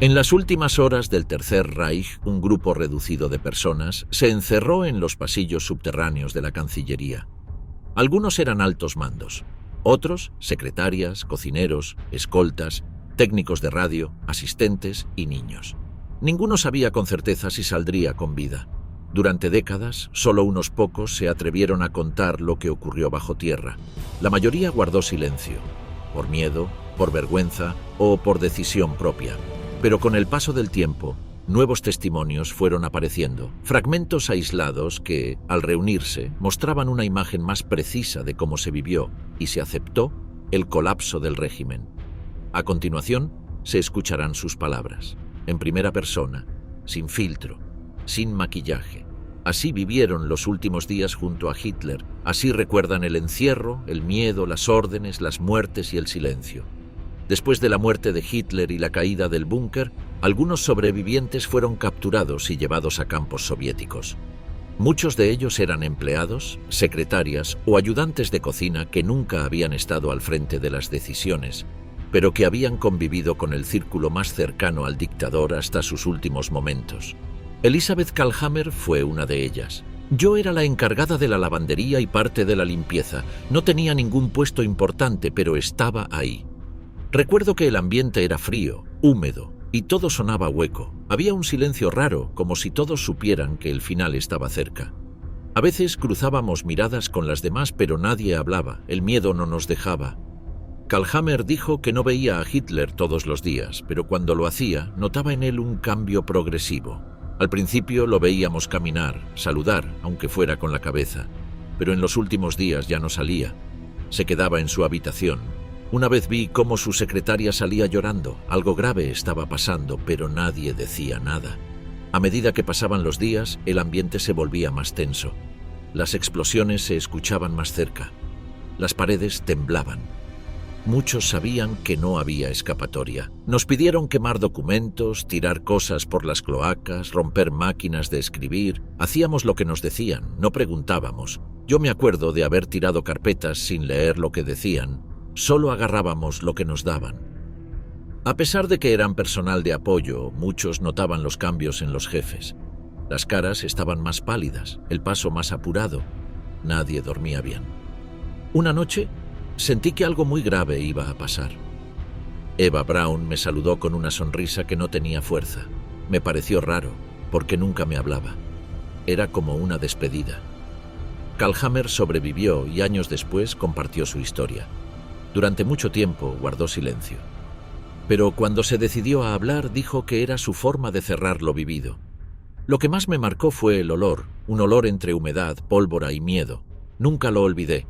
En las últimas horas del Tercer Reich, un grupo reducido de personas se encerró en los pasillos subterráneos de la Cancillería. Algunos eran altos mandos, otros secretarias, cocineros, escoltas, técnicos de radio, asistentes y niños. Ninguno sabía con certeza si saldría con vida. Durante décadas, solo unos pocos se atrevieron a contar lo que ocurrió bajo tierra. La mayoría guardó silencio, por miedo, por vergüenza o por decisión propia. Pero con el paso del tiempo, nuevos testimonios fueron apareciendo, fragmentos aislados que, al reunirse, mostraban una imagen más precisa de cómo se vivió y se aceptó el colapso del régimen. A continuación, se escucharán sus palabras, en primera persona, sin filtro, sin maquillaje. Así vivieron los últimos días junto a Hitler, así recuerdan el encierro, el miedo, las órdenes, las muertes y el silencio. Después de la muerte de Hitler y la caída del búnker, algunos sobrevivientes fueron capturados y llevados a campos soviéticos. Muchos de ellos eran empleados, secretarias o ayudantes de cocina que nunca habían estado al frente de las decisiones, pero que habían convivido con el círculo más cercano al dictador hasta sus últimos momentos. Elisabeth Kalhammer fue una de ellas. Yo era la encargada de la lavandería y parte de la limpieza. No tenía ningún puesto importante, pero estaba ahí. Recuerdo que el ambiente era frío, húmedo, y todo sonaba hueco. Había un silencio raro, como si todos supieran que el final estaba cerca. A veces cruzábamos miradas con las demás, pero nadie hablaba. El miedo no nos dejaba. Kalhammer dijo que no veía a Hitler todos los días, pero cuando lo hacía, notaba en él un cambio progresivo. Al principio lo veíamos caminar, saludar, aunque fuera con la cabeza, pero en los últimos días ya no salía. Se quedaba en su habitación. Una vez vi cómo su secretaria salía llorando. Algo grave estaba pasando, pero nadie decía nada. A medida que pasaban los días, el ambiente se volvía más tenso. Las explosiones se escuchaban más cerca. Las paredes temblaban. Muchos sabían que no había escapatoria. Nos pidieron quemar documentos, tirar cosas por las cloacas, romper máquinas de escribir. Hacíamos lo que nos decían, no preguntábamos. Yo me acuerdo de haber tirado carpetas sin leer lo que decían. Solo agarrábamos lo que nos daban. A pesar de que eran personal de apoyo, muchos notaban los cambios en los jefes. Las caras estaban más pálidas, el paso más apurado. Nadie dormía bien. Una noche, sentí que algo muy grave iba a pasar. Eva Braun me saludó con una sonrisa que no tenía fuerza. Me pareció raro, porque nunca me hablaba. Era como una despedida. Kalhammer sobrevivió y años después compartió su historia. Durante mucho tiempo guardó silencio. Pero cuando se decidió a hablar, dijo que era su forma de cerrar lo vivido. Lo que más me marcó fue el olor, un olor entre humedad, pólvora y miedo. Nunca lo olvidé.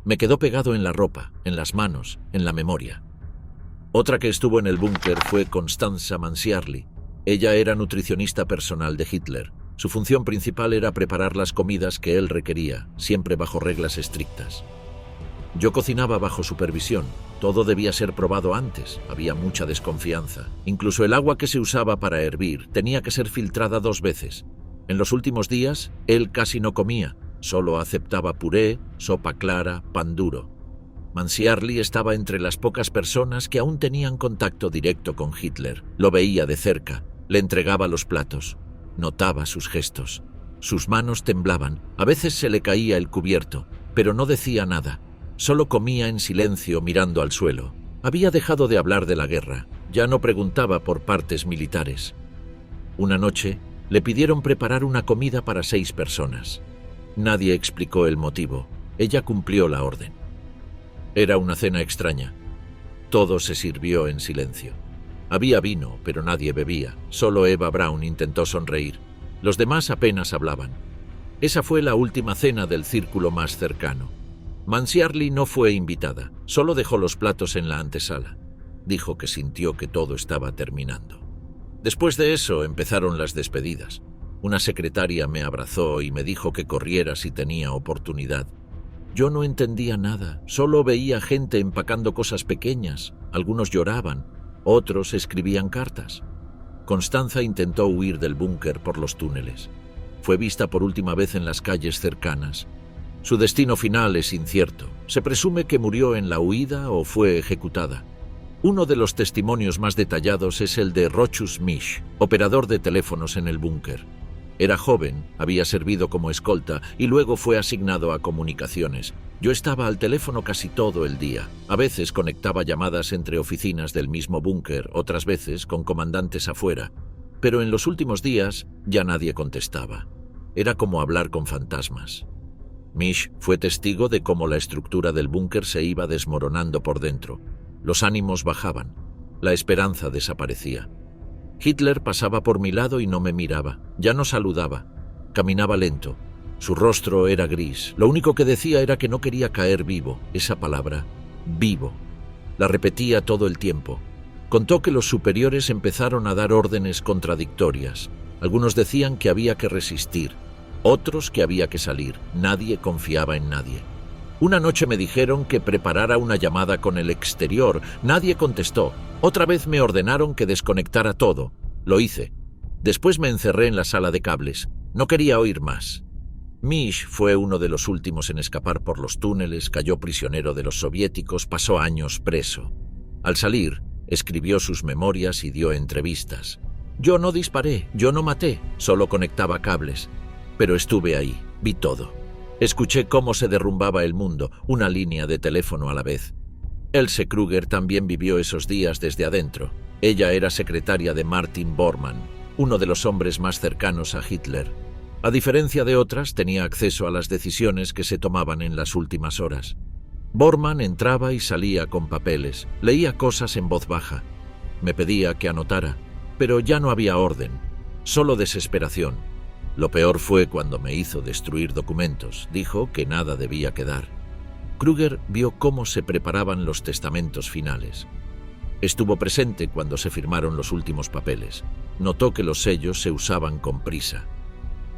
Me quedó pegado en la ropa, en las manos, en la memoria. Otra que estuvo en el búnker fue Constanza Mansiarli. Ella era nutricionista personal de Hitler. Su función principal era preparar las comidas que él requería, siempre bajo reglas estrictas. Yo cocinaba bajo supervisión. Todo debía ser probado antes. Había mucha desconfianza. Incluso el agua que se usaba para hervir tenía que ser filtrada 2 veces. En los últimos días, él casi no comía. Solo aceptaba puré, sopa clara, pan duro. Mansiarli estaba entre las pocas personas que aún tenían contacto directo con Hitler. Lo veía de cerca, le entregaba los platos, notaba sus gestos. Sus manos temblaban, a veces se le caía el cubierto, pero no decía nada. Solo comía en silencio mirando al suelo. Había dejado de hablar de la guerra, ya no preguntaba por partes militares. Una noche, le pidieron preparar una comida para 6 personas. Nadie explicó el motivo. Ella cumplió la orden. Era una cena extraña. Todo se sirvió en silencio. Había vino, pero nadie bebía. Solo Eva Braun intentó sonreír. Los demás apenas hablaban. Esa fue la última cena del círculo más cercano. Mansiarli no fue invitada. Solo dejó los platos en la antesala. Dijo que sintió que todo estaba terminando. Después de eso empezaron las despedidas. Una secretaria me abrazó y me dijo que corriera si tenía oportunidad. Yo no entendía nada, solo veía gente empacando cosas pequeñas. Algunos lloraban, otros escribían cartas. Constanza intentó huir del búnker por los túneles. Fue vista por última vez en las calles cercanas. Su destino final es incierto. Se presume que murió en la huida o fue ejecutada. Uno de los testimonios más detallados es el de Rochus Misch, operador de teléfonos en el búnker. Era joven, había servido como escolta y luego fue asignado a comunicaciones. Yo estaba al teléfono casi todo el día. A veces conectaba llamadas entre oficinas del mismo búnker, otras veces con comandantes afuera. Pero en los últimos días ya nadie contestaba. Era como hablar con fantasmas. Misch fue testigo de cómo la estructura del búnker se iba desmoronando por dentro. Los ánimos bajaban. La esperanza desaparecía. Hitler pasaba por mi lado y no me miraba. Ya no saludaba. Caminaba lento. Su rostro era gris. Lo único que decía era que no quería caer vivo. Esa palabra, vivo. La repetía todo el tiempo. Contó que los superiores empezaron a dar órdenes contradictorias. Algunos decían que había que resistir. Otros que había que salir. Nadie confiaba en nadie. Una noche me dijeron que preparara una llamada con el exterior. Nadie contestó. Otra vez me ordenaron que desconectara todo. Lo hice. Después me encerré en la sala de cables. No quería oír más. Misch fue uno de los últimos en escapar por los túneles, cayó prisionero de los soviéticos, pasó años preso. Al salir, escribió sus memorias y dio entrevistas. Yo no disparé, yo no maté, solo conectaba cables. Pero estuve ahí, vi todo. Escuché cómo se derrumbaba el mundo, una línea de teléfono a la vez. Else Kruger también vivió esos días desde adentro. Ella era secretaria de Martin Bormann, uno de los hombres más cercanos a Hitler. A diferencia de otras, tenía acceso a las decisiones que se tomaban en las últimas horas. Bormann entraba y salía con papeles, leía cosas en voz baja. Me pedía que anotara, pero ya no había orden, solo desesperación. Lo peor fue cuando me hizo destruir documentos. Dijo que nada debía quedar. Kruger vio cómo se preparaban los testamentos finales. Estuvo presente cuando se firmaron los últimos papeles. Notó que los sellos se usaban con prisa.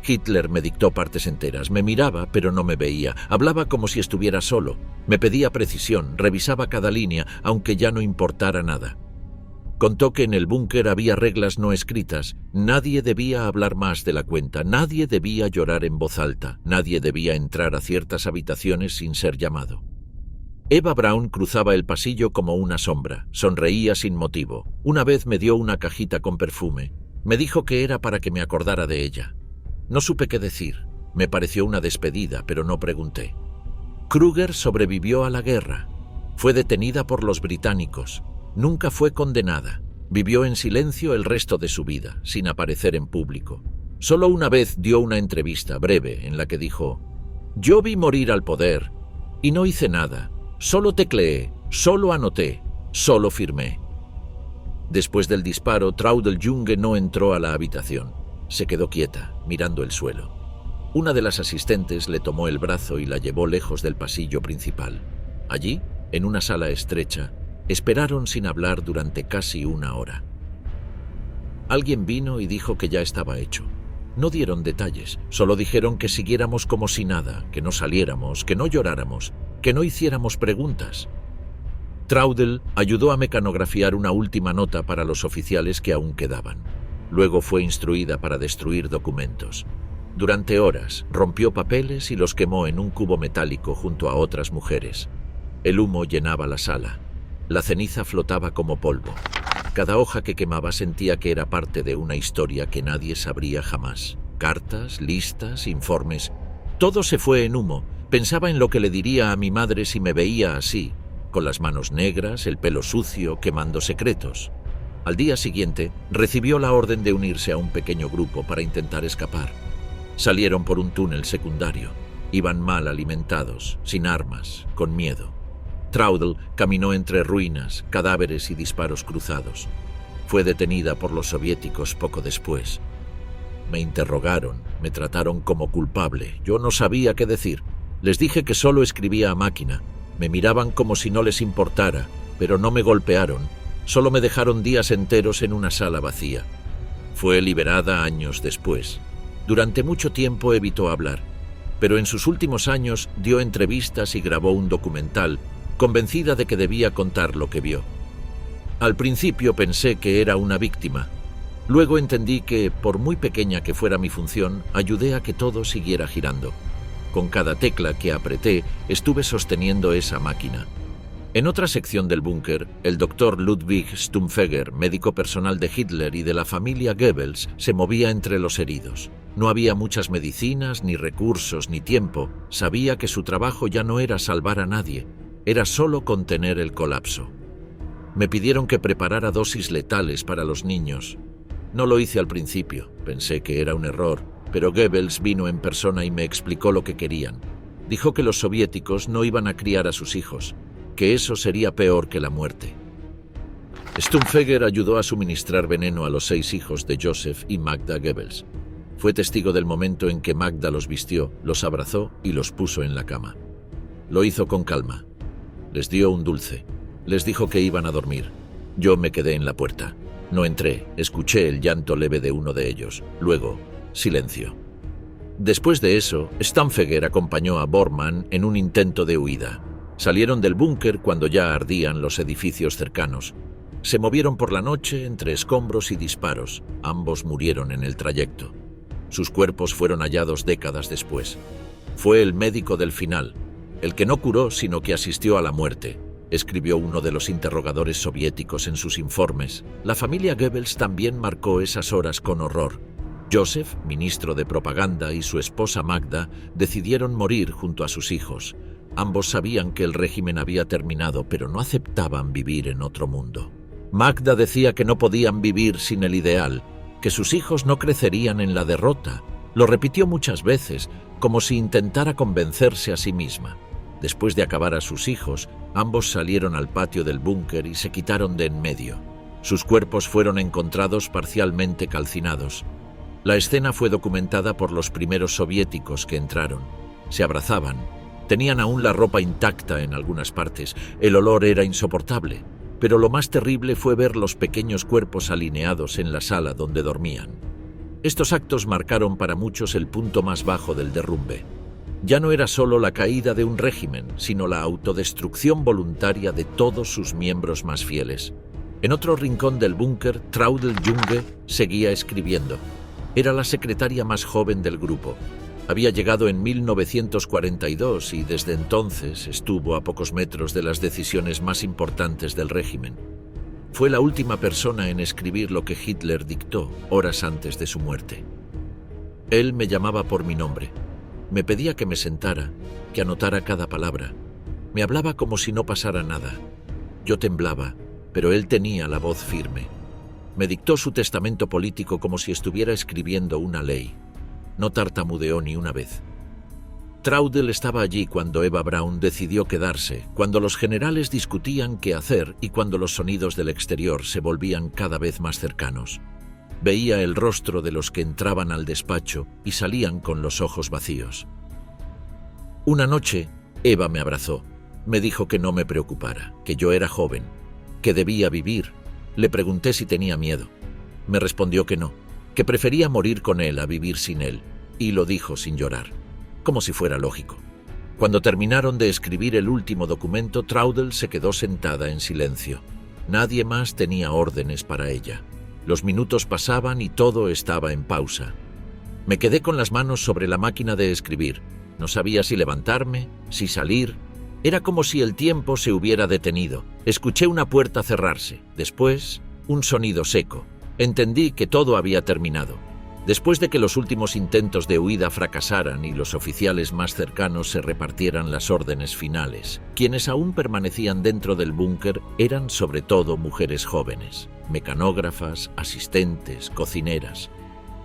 Hitler me dictó partes enteras. Me miraba, pero no me veía. Hablaba como si estuviera solo. Me pedía precisión, revisaba cada línea, aunque ya no importara nada. Contó que en el búnker había reglas no escritas. Nadie debía hablar más de la cuenta, nadie debía llorar en voz alta, nadie debía entrar a ciertas habitaciones sin ser llamado. Eva Braun cruzaba el pasillo como una sombra, sonreía sin motivo. Una vez me dio una cajita con perfume. Me dijo que era para que me acordara de ella. No supe qué decir. Me pareció una despedida, pero no pregunté. Kruger sobrevivió a la guerra. Fue detenida por los británicos. Nunca fue condenada. Vivió en silencio el resto de su vida, sin aparecer en público. Solo una vez dio una entrevista breve en la que dijo: «Yo vi morir al poder y no hice nada. Solo tecleé, solo anoté, solo firmé». Después del disparo, Traudl Junge no entró a la habitación. Se quedó quieta, mirando el suelo. Una de las asistentes le tomó el brazo y la llevó lejos del pasillo principal. Allí, en una sala estrecha, esperaron sin hablar durante casi una hora. Alguien vino y dijo que ya estaba hecho. No dieron detalles, solo dijeron que siguiéramos como si nada, que no saliéramos, que no lloráramos, que no hiciéramos preguntas. Traudl ayudó a mecanografiar una última nota para los oficiales que aún quedaban. Luego fue instruida para destruir documentos. Durante horas rompió papeles y los quemó en un cubo metálico junto a otras mujeres. El humo llenaba la sala. La ceniza flotaba como polvo. Cada hoja que quemaba sentía que era parte de una historia que nadie sabría jamás. Cartas, listas, informes. Todo se fue en humo. Pensaba en lo que le diría a mi madre si me veía así, con las manos negras, el pelo sucio, quemando secretos. Al día siguiente, recibió la orden de unirse a un pequeño grupo para intentar escapar. Salieron por un túnel secundario. Iban mal alimentados, sin armas, con miedo. Traudl caminó entre ruinas, cadáveres y disparos cruzados. Fue detenida por los soviéticos poco después. Me interrogaron, me trataron como culpable. Yo no sabía qué decir. Les dije que solo escribía a máquina. Me miraban como si no les importara, pero no me golpearon. Solo me dejaron días enteros en una sala vacía. Fue liberada años después. Durante mucho tiempo evitó hablar, pero en sus últimos años dio entrevistas y grabó un documental, convencida de que debía contar lo que vio. Al principio pensé que era una víctima. Luego entendí que, por muy pequeña que fuera mi función, ayudé a que todo siguiera girando. Con cada tecla que apreté, estuve sosteniendo esa máquina. En otra sección del búnker, el doctor Ludwig Stumpfegger, médico personal de Hitler y de la familia Goebbels, se movía entre los heridos. No había muchas medicinas, ni recursos, ni tiempo. Sabía que su trabajo ya no era salvar a nadie, era solo contener el colapso. Me pidieron que preparara dosis letales para los niños. No lo hice al principio, pensé que era un error, pero Goebbels vino en persona y me explicó lo que querían. Dijo que los soviéticos no iban a criar a sus hijos, que eso sería peor que la muerte. Stumpfegger ayudó a suministrar veneno a los 6 hijos de Joseph y Magda Goebbels. Fue testigo del momento en que Magda los vistió, los abrazó y los puso en la cama. Lo hizo con calma. Les dio un dulce. Les dijo que iban a dormir. Yo me quedé en la puerta. No entré, escuché el llanto leve de uno de ellos. Luego, silencio. Después de eso, Stumpfegger acompañó a Bormann en un intento de huida. Salieron del búnker cuando ya ardían los edificios cercanos. Se movieron por la noche entre escombros y disparos. Ambos murieron en el trayecto. Sus cuerpos fueron hallados décadas después. Fue el médico del final, el que no curó sino que asistió a la muerte, escribió uno de los interrogadores soviéticos en sus informes. La familia Goebbels también marcó esas horas con horror. Joseph, ministro de propaganda, y su esposa Magda decidieron morir junto a sus hijos. Ambos sabían que el régimen había terminado, pero no aceptaban vivir en otro mundo. Magda decía que no podían vivir sin el ideal, que sus hijos no crecerían en la derrota. Lo repitió muchas veces, como si intentara convencerse a sí misma. Después de acabar a sus hijos, ambos salieron al patio del búnker y se quitaron de en medio. Sus cuerpos fueron encontrados parcialmente calcinados. La escena fue documentada por los primeros soviéticos que entraron. Se abrazaban. Tenían aún la ropa intacta en algunas partes. El olor era insoportable. Pero lo más terrible fue ver los pequeños cuerpos alineados en la sala donde dormían. Estos actos marcaron para muchos el punto más bajo del derrumbe. Ya no era solo la caída de un régimen, sino la autodestrucción voluntaria de todos sus miembros más fieles. En otro rincón del búnker, Traudl Junge seguía escribiendo. Era la secretaria más joven del grupo. Había llegado en 1942 y desde entonces estuvo a pocos metros de las decisiones más importantes del régimen. Fue la última persona en escribir lo que Hitler dictó horas antes de su muerte. Él me llamaba por mi nombre. Me pedía que me sentara, que anotara cada palabra. Me hablaba como si no pasara nada. Yo temblaba, pero él tenía la voz firme. Me dictó su testamento político como si estuviera escribiendo una ley. No tartamudeó ni una vez. Traudl estaba allí cuando Eva Braun decidió quedarse, cuando los generales discutían qué hacer y cuando los sonidos del exterior se volvían cada vez más cercanos. Veía el rostro de los que entraban al despacho y salían con los ojos vacíos. Una noche, Eva me abrazó. Me dijo que no me preocupara, que yo era joven, que debía vivir. Le pregunté si tenía miedo. Me respondió que no, que prefería morir con él a vivir sin él, y lo dijo sin llorar, como si fuera lógico. Cuando terminaron de escribir el último documento, Traudl se quedó sentada en silencio. Nadie más tenía órdenes para ella. Los minutos pasaban y todo estaba en pausa. Me quedé con las manos sobre la máquina de escribir. No sabía si levantarme, si salir. Era como si el tiempo se hubiera detenido. Escuché una puerta cerrarse. Después, un sonido seco. Entendí que todo había terminado. Después de que los últimos intentos de huida fracasaran y los oficiales más cercanos se repartieran las órdenes finales, quienes aún permanecían dentro del búnker eran sobre todo mujeres jóvenes, mecanógrafas, asistentes, cocineras.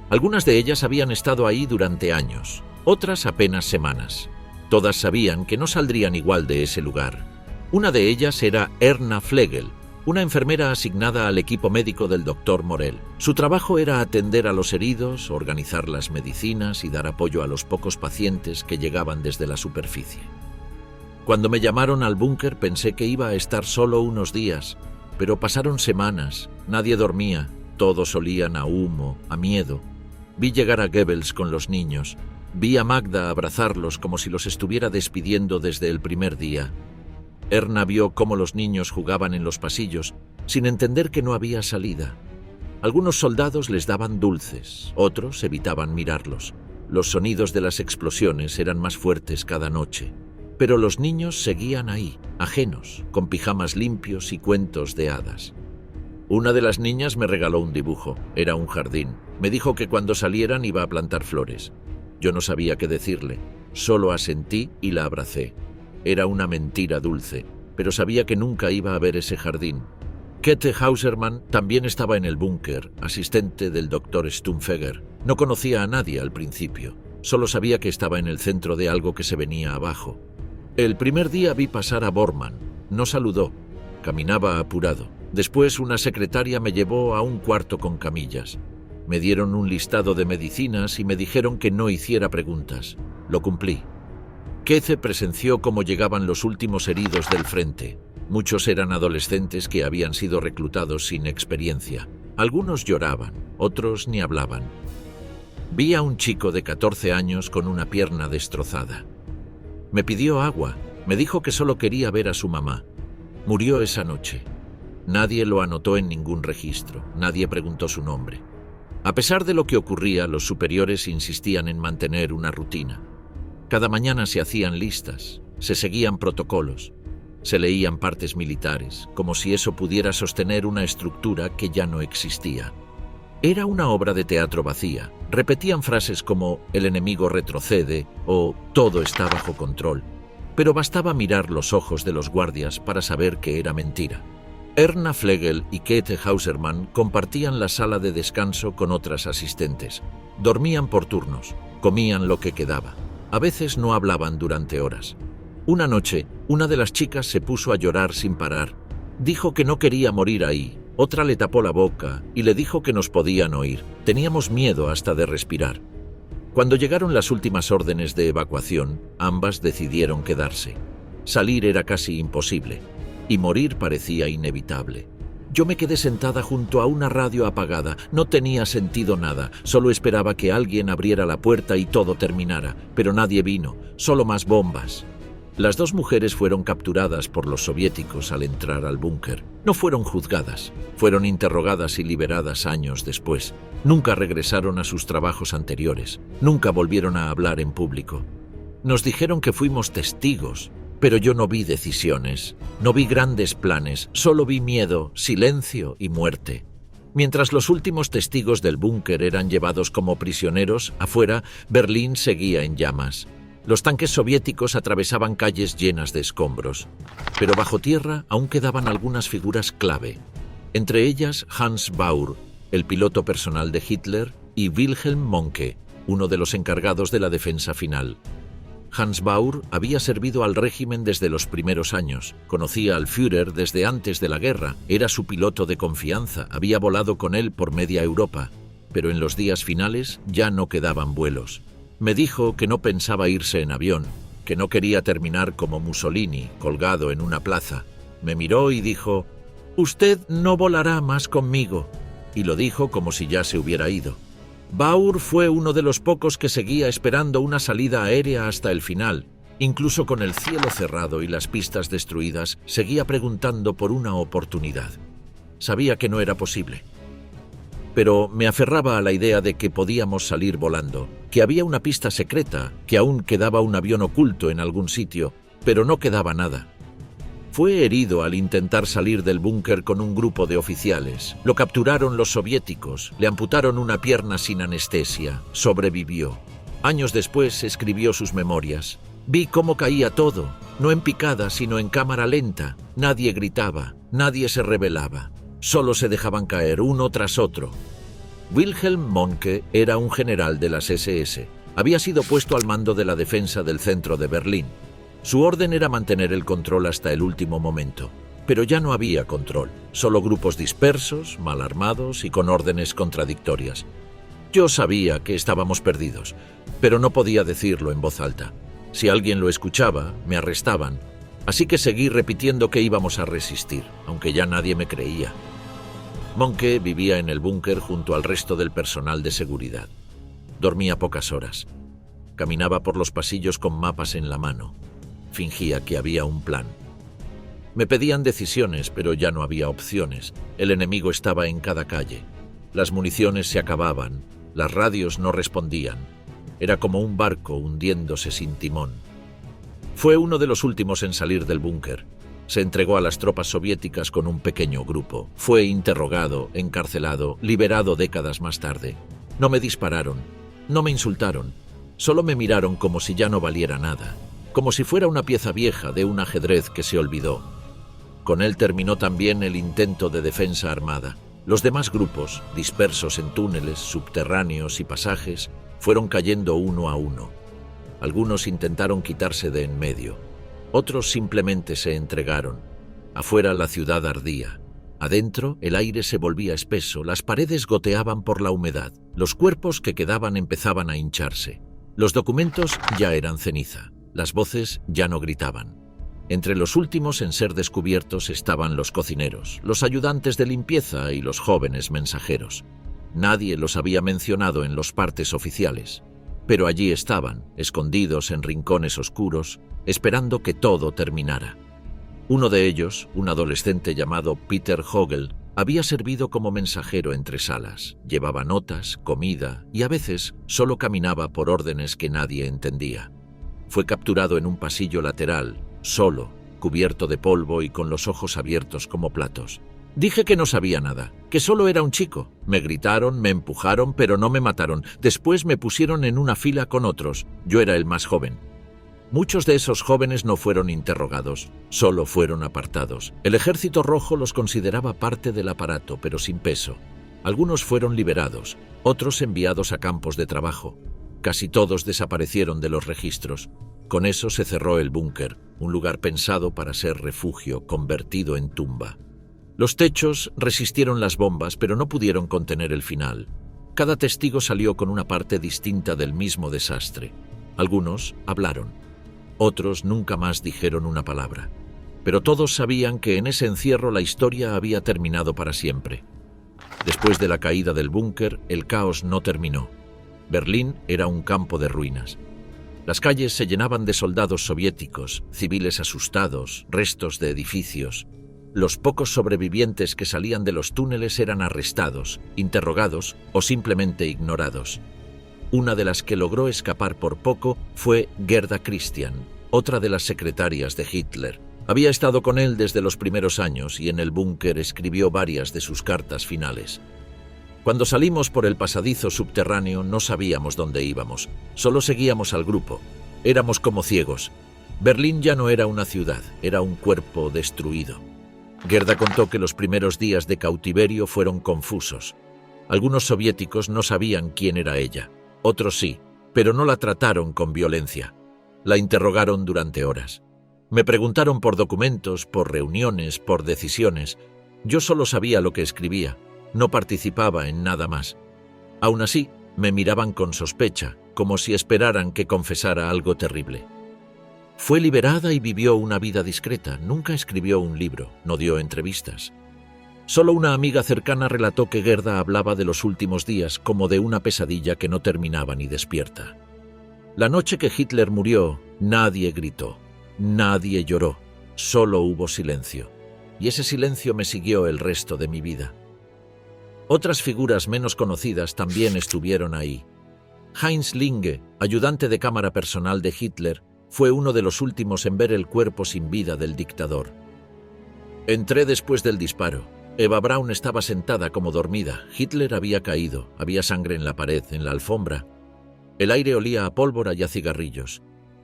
Algunas de ellas habían estado ahí durante años, otras apenas semanas. Todas sabían que no saldrían igual de ese lugar. Una de ellas era Erna Flegel, una enfermera asignada al equipo médico del doctor Morell. Su trabajo era atender a los heridos, organizar las medicinas y dar apoyo a los pocos pacientes que llegaban desde la superficie. Cuando me llamaron al búnker pensé que iba a estar solo unos días, pero pasaron semanas, nadie dormía, todos olían a humo, a miedo. Vi llegar a Goebbels con los niños, vi a Magda abrazarlos como si los estuviera despidiendo desde el primer día. Erna vio cómo los niños jugaban en los pasillos, sin entender que no había salida. Algunos soldados les daban dulces, otros evitaban mirarlos. Los sonidos de las explosiones eran más fuertes cada noche. Pero los niños seguían ahí, ajenos, con pijamas limpios y cuentos de hadas. Una de las niñas me regaló un dibujo. Era un jardín. Me dijo que cuando salieran iba a plantar flores. Yo no sabía qué decirle. Solo asentí y la abracé. Era una mentira dulce, pero sabía que nunca iba a ver ese jardín. Käthe Hausermann también estaba en el búnker, asistente del Dr. Stumpfegger. No conocía a nadie al principio. Solo sabía que estaba en el centro de algo que se venía abajo. El primer día vi pasar a Bormann. No saludó. Caminaba apurado. Después una secretaria me llevó a un cuarto con camillas. Me dieron un listado de medicinas y me dijeron que no hiciera preguntas. Lo cumplí. Käthe presenció cómo llegaban los últimos heridos del frente. Muchos eran adolescentes que habían sido reclutados sin experiencia. Algunos lloraban, otros ni hablaban. Vi a un chico de 14 años con una pierna destrozada. Me pidió agua. Me dijo que solo quería ver a su mamá. Murió esa noche. Nadie lo anotó en ningún registro. Nadie preguntó su nombre. A pesar de lo que ocurría, los superiores insistían en mantener una rutina. Cada mañana se hacían listas, se seguían protocolos, se leían partes militares, como si eso pudiera sostener una estructura que ya no existía. Era una obra de teatro vacía. Repetían frases como «el enemigo retrocede» o «todo está bajo control», pero bastaba mirar los ojos de los guardias para saber que era mentira. Erna Flegel y Käthe Hausermann compartían la sala de descanso con otras asistentes. Dormían por turnos, comían lo que quedaba. A veces no hablaban durante horas. Una noche, una de las chicas se puso a llorar sin parar. Dijo que no quería morir ahí. Otra le tapó la boca y le dijo que nos podían oír. Teníamos miedo hasta de respirar. Cuando llegaron las últimas órdenes de evacuación, ambas decidieron quedarse. Salir era casi imposible. Y morir parecía inevitable. Yo me quedé sentada junto a una radio apagada. No tenía sentido nada. Solo esperaba que alguien abriera la puerta y todo terminara. Pero nadie vino. Solo más bombas. Las dos mujeres fueron capturadas por los soviéticos al entrar al búnker. No fueron juzgadas. Fueron interrogadas y liberadas años después. Nunca regresaron a sus trabajos anteriores. Nunca volvieron a hablar en público. Nos dijeron que fuimos testigos. Pero yo no vi decisiones, no vi grandes planes, solo vi miedo, silencio y muerte. Mientras los últimos testigos del búnker eran llevados como prisioneros, afuera, Berlín seguía en llamas. Los tanques soviéticos atravesaban calles llenas de escombros. Pero bajo tierra aún quedaban algunas figuras clave. Entre ellas Hans Baur, el piloto personal de Hitler, y Wilhelm Mohnke, uno de los encargados de la defensa final. Hans Baur había servido al régimen desde los primeros años, conocía al Führer desde antes de la guerra, era su piloto de confianza, había volado con él por media Europa, pero en los días finales ya no quedaban vuelos. Me dijo que no pensaba irse en avión, que no quería terminar como Mussolini, colgado en una plaza. Me miró y dijo, «Usted no volará más conmigo», y lo dijo como si ya se hubiera ido. Baur fue uno de los pocos que seguía esperando una salida aérea hasta el final. Incluso con el cielo cerrado y las pistas destruidas, seguía preguntando por una oportunidad. Sabía que no era posible. Pero me aferraba a la idea de que podíamos salir volando, que había una pista secreta, que aún quedaba un avión oculto en algún sitio, pero no quedaba nada. Fue herido al intentar salir del búnker con un grupo de oficiales. Lo capturaron los soviéticos, le amputaron una pierna sin anestesia. Sobrevivió. Años después escribió sus memorias. Vi cómo caía todo, no en picada, sino en cámara lenta. Nadie gritaba, nadie se rebelaba. Solo se dejaban caer uno tras otro. Wilhelm Mohnke era un general de las SS. Había sido puesto al mando de la defensa del centro de Berlín. Su orden era mantener el control hasta el último momento, pero ya no había control, solo grupos dispersos, mal armados y con órdenes contradictorias. Yo sabía que estábamos perdidos, pero no podía decirlo en voz alta. Si alguien lo escuchaba, me arrestaban, así que seguí repitiendo que íbamos a resistir, aunque ya nadie me creía. Mohnke vivía en el búnker junto al resto del personal de seguridad. Dormía pocas horas. Caminaba por los pasillos con mapas en la mano. Fingía que había un plan. Me pedían decisiones, pero ya no había opciones. El enemigo estaba en cada calle. Las municiones se acababan, las radios no respondían. Era como un barco hundiéndose sin timón. Fue uno de los últimos en salir del búnker. Se entregó a las tropas soviéticas con un pequeño grupo. Fue interrogado, encarcelado, liberado décadas más tarde. No me dispararon, no me insultaron, solo me miraron como si ya no valiera nada, como si fuera una pieza vieja de un ajedrez que se olvidó. Con él terminó también el intento de defensa armada. Los demás grupos, dispersos en túneles, subterráneos y pasajes, fueron cayendo uno a uno. Algunos intentaron quitarse de en medio. Otros simplemente se entregaron. Afuera la ciudad ardía. Adentro el aire se volvía espeso, las paredes goteaban por la humedad, los cuerpos que quedaban empezaban a hincharse. Los documentos ya eran ceniza, las voces ya no gritaban. Entre los últimos en ser descubiertos estaban los cocineros, los ayudantes de limpieza y los jóvenes mensajeros. Nadie los había mencionado en los partes oficiales. Pero allí estaban, escondidos en rincones oscuros, esperando que todo terminara. Uno de ellos, un adolescente llamado Peter Hogel, había servido como mensajero entre salas. Llevaba notas, comida y a veces solo caminaba por órdenes que nadie entendía. Fue capturado en un pasillo lateral, solo, cubierto de polvo y con los ojos abiertos como platos. Dije que no sabía nada, que solo era un chico. Me gritaron, me empujaron, pero no me mataron. Después me pusieron en una fila con otros. Yo era el más joven. Muchos de esos jóvenes no fueron interrogados, solo fueron apartados. El Ejército Rojo los consideraba parte del aparato, pero sin peso. Algunos fueron liberados, otros enviados a campos de trabajo. Casi todos desaparecieron de los registros. Con eso se cerró el búnker, un lugar pensado para ser refugio, convertido en tumba. Los techos resistieron las bombas, pero no pudieron contener el final. Cada testigo salió con una parte distinta del mismo desastre. Algunos hablaron. Otros nunca más dijeron una palabra. Pero todos sabían que en ese encierro la historia había terminado para siempre. Después de la caída del búnker, el caos no terminó. Berlín era un campo de ruinas. Las calles se llenaban de soldados soviéticos, civiles asustados, restos de edificios. Los pocos sobrevivientes que salían de los túneles eran arrestados, interrogados o simplemente ignorados. Una de las que logró escapar por poco fue Gerda Christian, otra de las secretarias de Hitler. Había estado con él desde los primeros años y en el búnker escribió varias de sus cartas finales. Cuando salimos por el pasadizo subterráneo no sabíamos dónde íbamos, solo seguíamos al grupo. Éramos como ciegos. Berlín ya no era una ciudad, era un cuerpo destruido. Gerda contó que los primeros días de cautiverio fueron confusos. Algunos soviéticos no sabían quién era ella, otros sí, pero no la trataron con violencia. La interrogaron durante horas. Me preguntaron por documentos, por reuniones, por decisiones. Yo solo sabía lo que escribía, no participaba en nada más. Aún así, me miraban con sospecha, como si esperaran que confesara algo terrible. Fue liberada y vivió una vida discreta, nunca escribió un libro, no dio entrevistas. Solo una amiga cercana relató que Gerda hablaba de los últimos días como de una pesadilla que no terminaba ni despierta. La noche que Hitler murió, nadie gritó, nadie lloró, solo hubo silencio. Y ese silencio me siguió el resto de mi vida. Otras figuras menos conocidas también estuvieron ahí. Heinz Linge, ayudante de cámara personal de Hitler, fue uno de los últimos en ver el cuerpo sin vida del dictador. Entré después del disparo. Eva Braun estaba sentada como dormida. Hitler había caído, había sangre en la pared, en la alfombra. El aire olía a pólvora y a cigarrillos.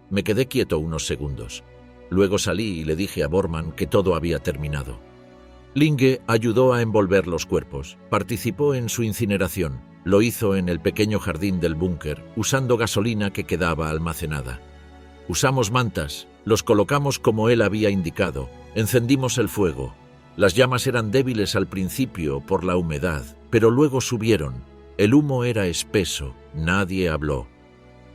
Me quedé quieto unos segundos. Luego salí y le dije a Bormann que todo había terminado. Linge ayudó a envolver los cuerpos, participó en su incineración. Lo hizo en el pequeño jardín del búnker, usando gasolina que quedaba almacenada. Usamos mantas, los colocamos como él había indicado, encendimos el fuego. Las llamas eran débiles al principio por la humedad, pero luego subieron. El humo era espeso, nadie habló.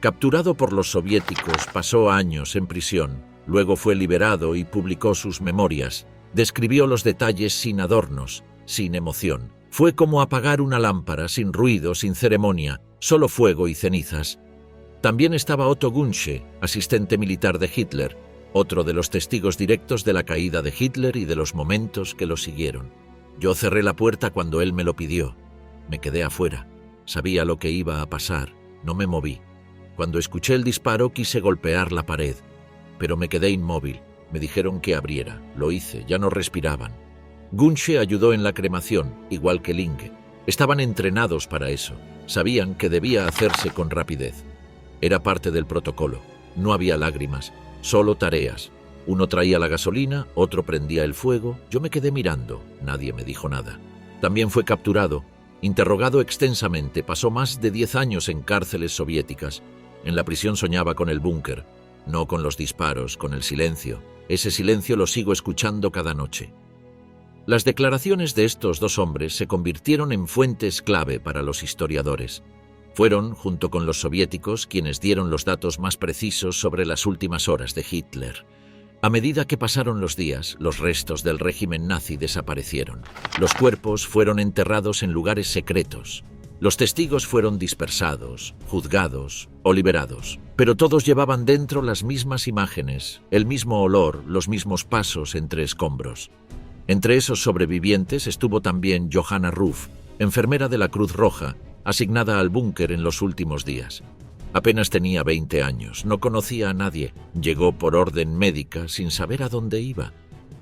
Capturado por los soviéticos, pasó años en prisión. Luego fue liberado y publicó sus memorias. Describió los detalles sin adornos, sin emoción. Fue como apagar una lámpara, sin ruido, sin ceremonia, solo fuego y cenizas. También estaba Otto Gunsche, asistente militar de Hitler, otro de los testigos directos de la caída de Hitler y de los momentos que lo siguieron. Yo cerré la puerta cuando él me lo pidió. Me quedé afuera. Sabía lo que iba a pasar. No me moví. Cuando escuché el disparo quise golpear la pared. pero me quedé inmóvil. Me dijeron que abriera. Lo hice, ya no respiraban. Gunsche ayudó en la cremación, igual que Linge. Estaban entrenados para eso. Sabían que debía hacerse con rapidez. Era parte del protocolo. No había lágrimas, solo tareas. Uno traía la gasolina, otro prendía el fuego. Yo me quedé mirando. Nadie me dijo nada. También fue capturado, interrogado extensamente. Pasó más de 10 años en cárceles soviéticas. En la prisión soñaba con el búnker, no con los disparos, con el silencio. Ese silencio lo sigo escuchando cada noche. Las declaraciones de estos dos hombres se convirtieron en fuentes clave para los historiadores. Fueron, junto con los soviéticos, quienes dieron los datos más precisos sobre las últimas horas de Hitler. A medida que pasaron los días, los restos del régimen nazi desaparecieron. Los cuerpos fueron enterrados en lugares secretos. Los testigos fueron dispersados, juzgados o liberados. Pero todos llevaban dentro las mismas imágenes, el mismo olor, los mismos pasos entre escombros. Entre esos sobrevivientes estuvo también Johanna Ruf, enfermera de la Cruz Roja, asignada al búnker en los últimos días. Apenas tenía 20 años, no conocía a nadie. Llegó por orden médica sin saber a dónde iba.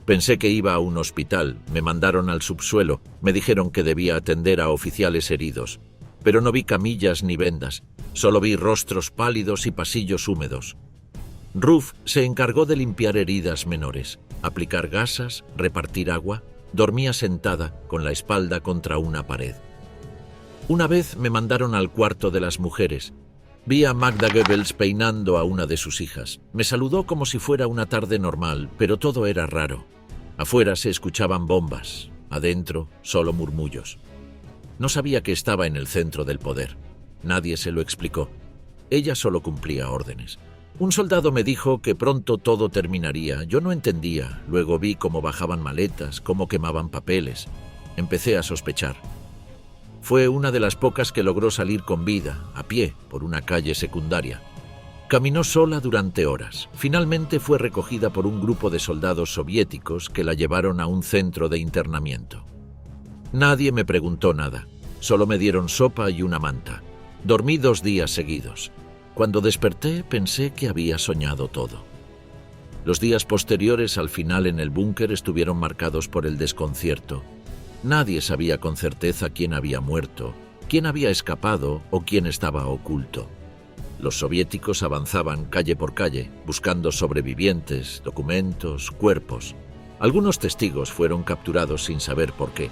Pensé que iba a un hospital, me mandaron al subsuelo, me dijeron que debía atender a oficiales heridos. Pero no vi camillas ni vendas, solo vi rostros pálidos y pasillos húmedos. Ruf se encargó de limpiar heridas menores, aplicar gasas, repartir agua. Dormía sentada, con la espalda contra una pared. Una vez me mandaron al cuarto de las mujeres. Vi a Magda Goebbels peinando a una de sus hijas. Me saludó como si fuera una tarde normal, pero todo era raro. Afuera se escuchaban bombas, adentro solo murmullos. No sabía que estaba en el centro del poder. Nadie se lo explicó. Ella solo cumplía órdenes. Un soldado me dijo que pronto todo terminaría. Yo no entendía. Luego vi cómo bajaban maletas, cómo quemaban papeles. Empecé a sospechar. Fue una de las pocas que logró salir con vida, a pie, por una calle secundaria. Caminó sola durante horas. Finalmente fue recogida por un grupo de soldados soviéticos que la llevaron a un centro de internamiento. Nadie me preguntó nada. Solo me dieron sopa y una manta. Dormí 2 días seguidos. Cuando desperté pensé que había soñado todo. Los días posteriores al final en el búnker estuvieron marcados por el desconcierto. Nadie sabía con certeza quién había muerto, quién había escapado o quién estaba oculto. Los soviéticos avanzaban calle por calle, buscando sobrevivientes, documentos, cuerpos. Algunos testigos fueron capturados sin saber por qué.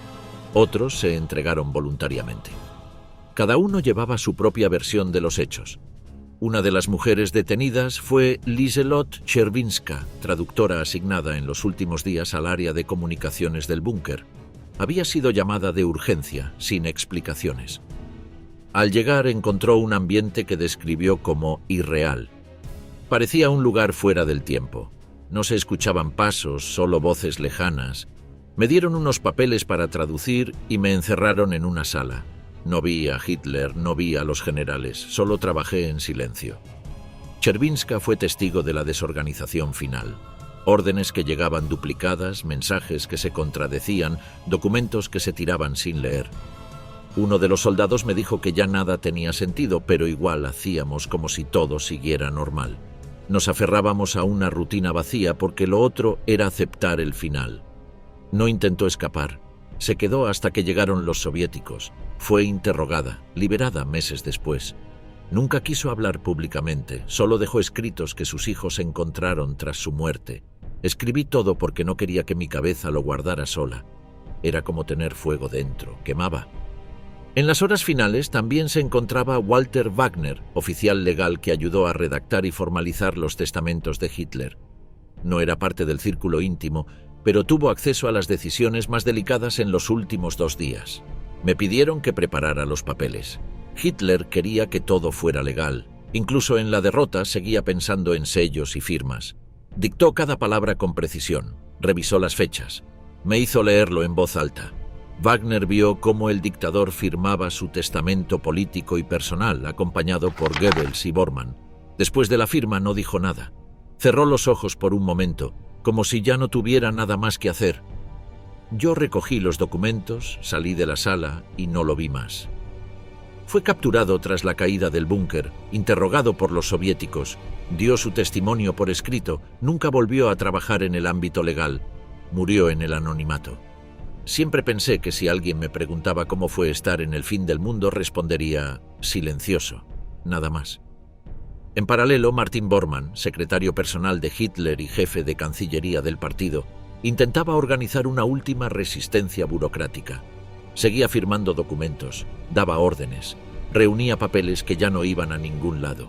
Otros se entregaron voluntariamente. Cada uno llevaba su propia versión de los hechos. Una de las mujeres detenidas fue Liselot Chervinska, traductora asignada en los últimos días al área de comunicaciones del búnker. Había sido llamada de urgencia, sin explicaciones. Al llegar encontró un ambiente que describió como irreal. Parecía un lugar fuera del tiempo. No se escuchaban pasos, solo voces lejanas. Me dieron unos papeles para traducir y me encerraron en una sala. No vi a Hitler, no vi a los generales, solo trabajé en silencio. Chervinska fue testigo de la desorganización final. Órdenes que llegaban duplicadas, mensajes que se contradecían, documentos que se tiraban sin leer. Uno de los soldados me dijo que ya nada tenía sentido, pero igual hacíamos como si todo siguiera normal. Nos aferrábamos a una rutina vacía porque lo otro era aceptar el final. No intentó escapar. Se quedó hasta que llegaron los soviéticos. Fue interrogada, liberada meses después. Nunca quiso hablar públicamente, solo dejó escritos que sus hijos encontraron tras su muerte. Escribí todo porque no quería que mi cabeza lo guardara sola. Era como tener fuego dentro, quemaba. En las horas finales también se encontraba Walter Wagner, oficial legal que ayudó a redactar y formalizar los testamentos de Hitler. No era parte del círculo íntimo, pero tuvo acceso a las decisiones más delicadas en los últimos 2 días. Me pidieron que preparara los papeles. Hitler quería que todo fuera legal. Incluso en la derrota seguía pensando en sellos y firmas. Dictó cada palabra con precisión. Revisó las fechas. Me hizo leerlo en voz alta. Wagner vio cómo el dictador firmaba su testamento político y personal, acompañado por Goebbels y Bormann. Después de la firma no dijo nada. Cerró los ojos por un momento, como si ya no tuviera nada más que hacer. Yo recogí los documentos, salí de la sala y no lo vi más. Fue capturado tras la caída del búnker, interrogado por los soviéticos, dio su testimonio por escrito, nunca volvió a trabajar en el ámbito legal, murió en el anonimato. Siempre pensé que si alguien me preguntaba cómo fue estar en el fin del mundo, respondería silencioso, nada más. En paralelo, Martin Bormann, secretario personal de Hitler y jefe de Cancillería del partido, intentaba organizar una última resistencia burocrática. Seguía firmando documentos, daba órdenes, reunía papeles que ya no iban a ningún lado.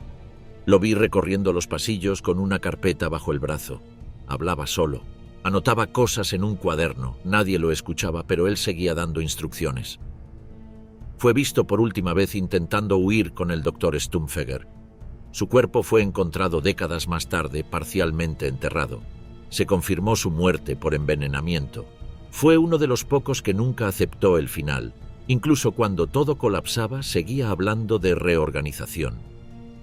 Lo vi recorriendo los pasillos con una carpeta bajo el brazo. Hablaba solo, anotaba cosas en un cuaderno, nadie lo escuchaba, pero él seguía dando instrucciones. Fue visto por última vez intentando huir con el doctor Stumpfegger. Su cuerpo fue encontrado décadas más tarde, parcialmente enterrado. Se confirmó su muerte por envenenamiento. Fue uno de los pocos que nunca aceptó el final. Incluso cuando todo colapsaba, seguía hablando de reorganización.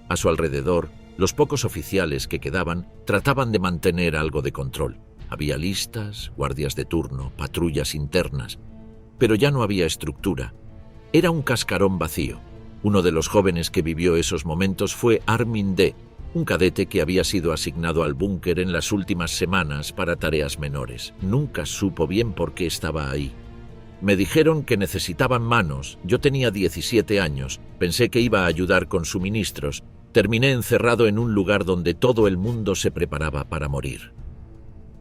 A su alrededor, los pocos oficiales que quedaban trataban de mantener algo de control. Había listas, guardias de turno, patrullas internas, pero ya no había estructura. Era un cascarón vacío. Uno de los jóvenes que vivió esos momentos fue Armin D., un cadete que había sido asignado al búnker en las últimas semanas para tareas menores. Nunca supo bien por qué estaba ahí. Me dijeron que necesitaban manos. Yo tenía 17 años. Pensé que iba a ayudar con suministros. Terminé encerrado en un lugar donde todo el mundo se preparaba para morir.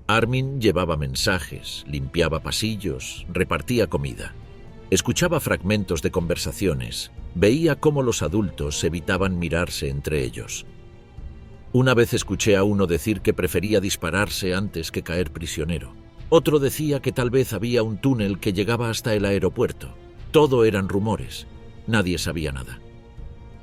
Armin llevaba mensajes, limpiaba pasillos, repartía comida. Escuchaba fragmentos de conversaciones. Veía cómo los adultos evitaban mirarse entre ellos. Una vez escuché a uno decir que prefería dispararse antes que caer prisionero. Otro decía que tal vez había un túnel que llegaba hasta el aeropuerto. Todo eran rumores. Nadie sabía nada.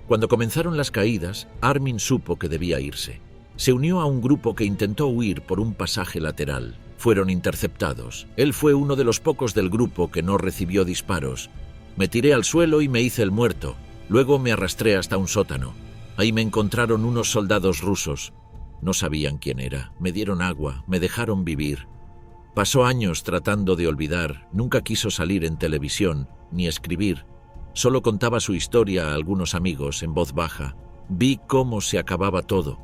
Cuando comenzaron las caídas, Armin supo que debía irse. Se unió a un grupo que intentó huir por un pasaje lateral. Fueron interceptados. Él fue uno de los pocos del grupo que no recibió disparos. Me tiré al suelo y me hice el muerto. Luego me arrastré hasta un sótano. Ahí me encontraron unos soldados rusos. No sabían quién era. Me dieron agua, me dejaron vivir. Pasó años tratando de olvidar. Nunca quiso salir en televisión, ni escribir. Solo contaba su historia a algunos amigos en voz baja. Vi cómo se acababa todo.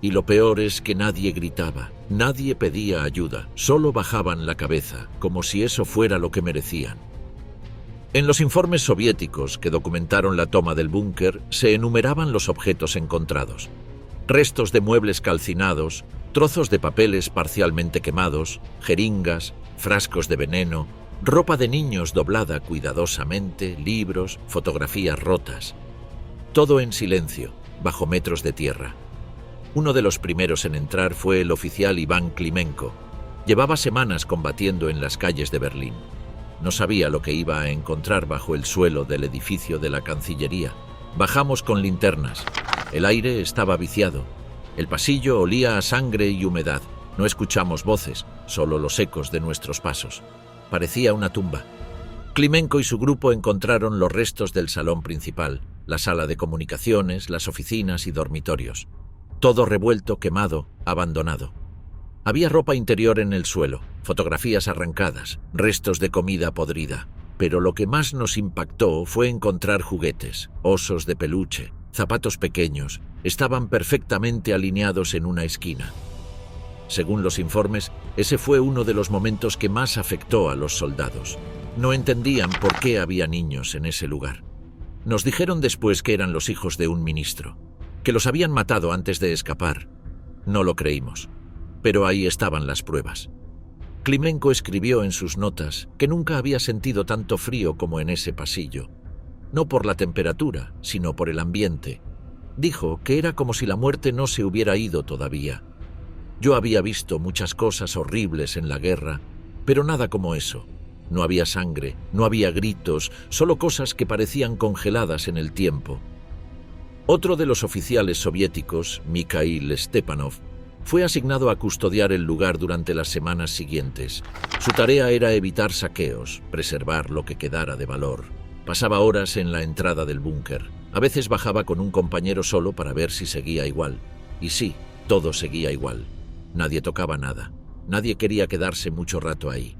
Y lo peor es que nadie gritaba, nadie pedía ayuda, solo bajaban la cabeza, como si eso fuera lo que merecían. En los informes soviéticos que documentaron la toma del búnker se enumeraban los objetos encontrados. Restos de muebles calcinados, trozos de papeles parcialmente quemados, jeringas, frascos de veneno, ropa de niños doblada cuidadosamente, libros, fotografías rotas. Todo en silencio, bajo metros de tierra. Uno de los primeros en entrar fue el oficial Iván Klimenko. Llevaba semanas combatiendo en las calles de Berlín. No sabía lo que iba a encontrar bajo el suelo del edificio de la Cancillería. Bajamos con linternas. El aire estaba viciado. El pasillo olía a sangre y humedad. No escuchamos voces, solo los ecos de nuestros pasos. Parecía una tumba. Klimenko y su grupo encontraron los restos del salón principal, la sala de comunicaciones, las oficinas y dormitorios. Todo revuelto, quemado, abandonado. Había ropa interior en el suelo, fotografías arrancadas, restos de comida podrida. Pero lo que más nos impactó fue encontrar juguetes, osos de peluche, zapatos pequeños. Estaban perfectamente alineados en una esquina. Según los informes, ese fue uno de los momentos que más afectó a los soldados. No entendían por qué había niños en ese lugar. Nos dijeron después que eran los hijos de un ministro, que los habían matado antes de escapar. No lo creímos, pero ahí estaban las pruebas. Klimenko escribió en sus notas que nunca había sentido tanto frío como en ese pasillo. No por la temperatura, sino por el ambiente. Dijo que era como si la muerte no se hubiera ido todavía. Yo había visto muchas cosas horribles en la guerra, pero nada como eso. No había sangre, no había gritos, solo cosas que parecían congeladas en el tiempo. Otro de los oficiales soviéticos, Mikhail Stepanov, fue asignado a custodiar el lugar durante las semanas siguientes. Su tarea era evitar saqueos, preservar lo que quedara de valor. Pasaba horas en la entrada del búnker. A veces bajaba con un compañero solo para ver si seguía igual. Y sí, todo seguía igual. Nadie tocaba nada. Nadie quería quedarse mucho rato ahí.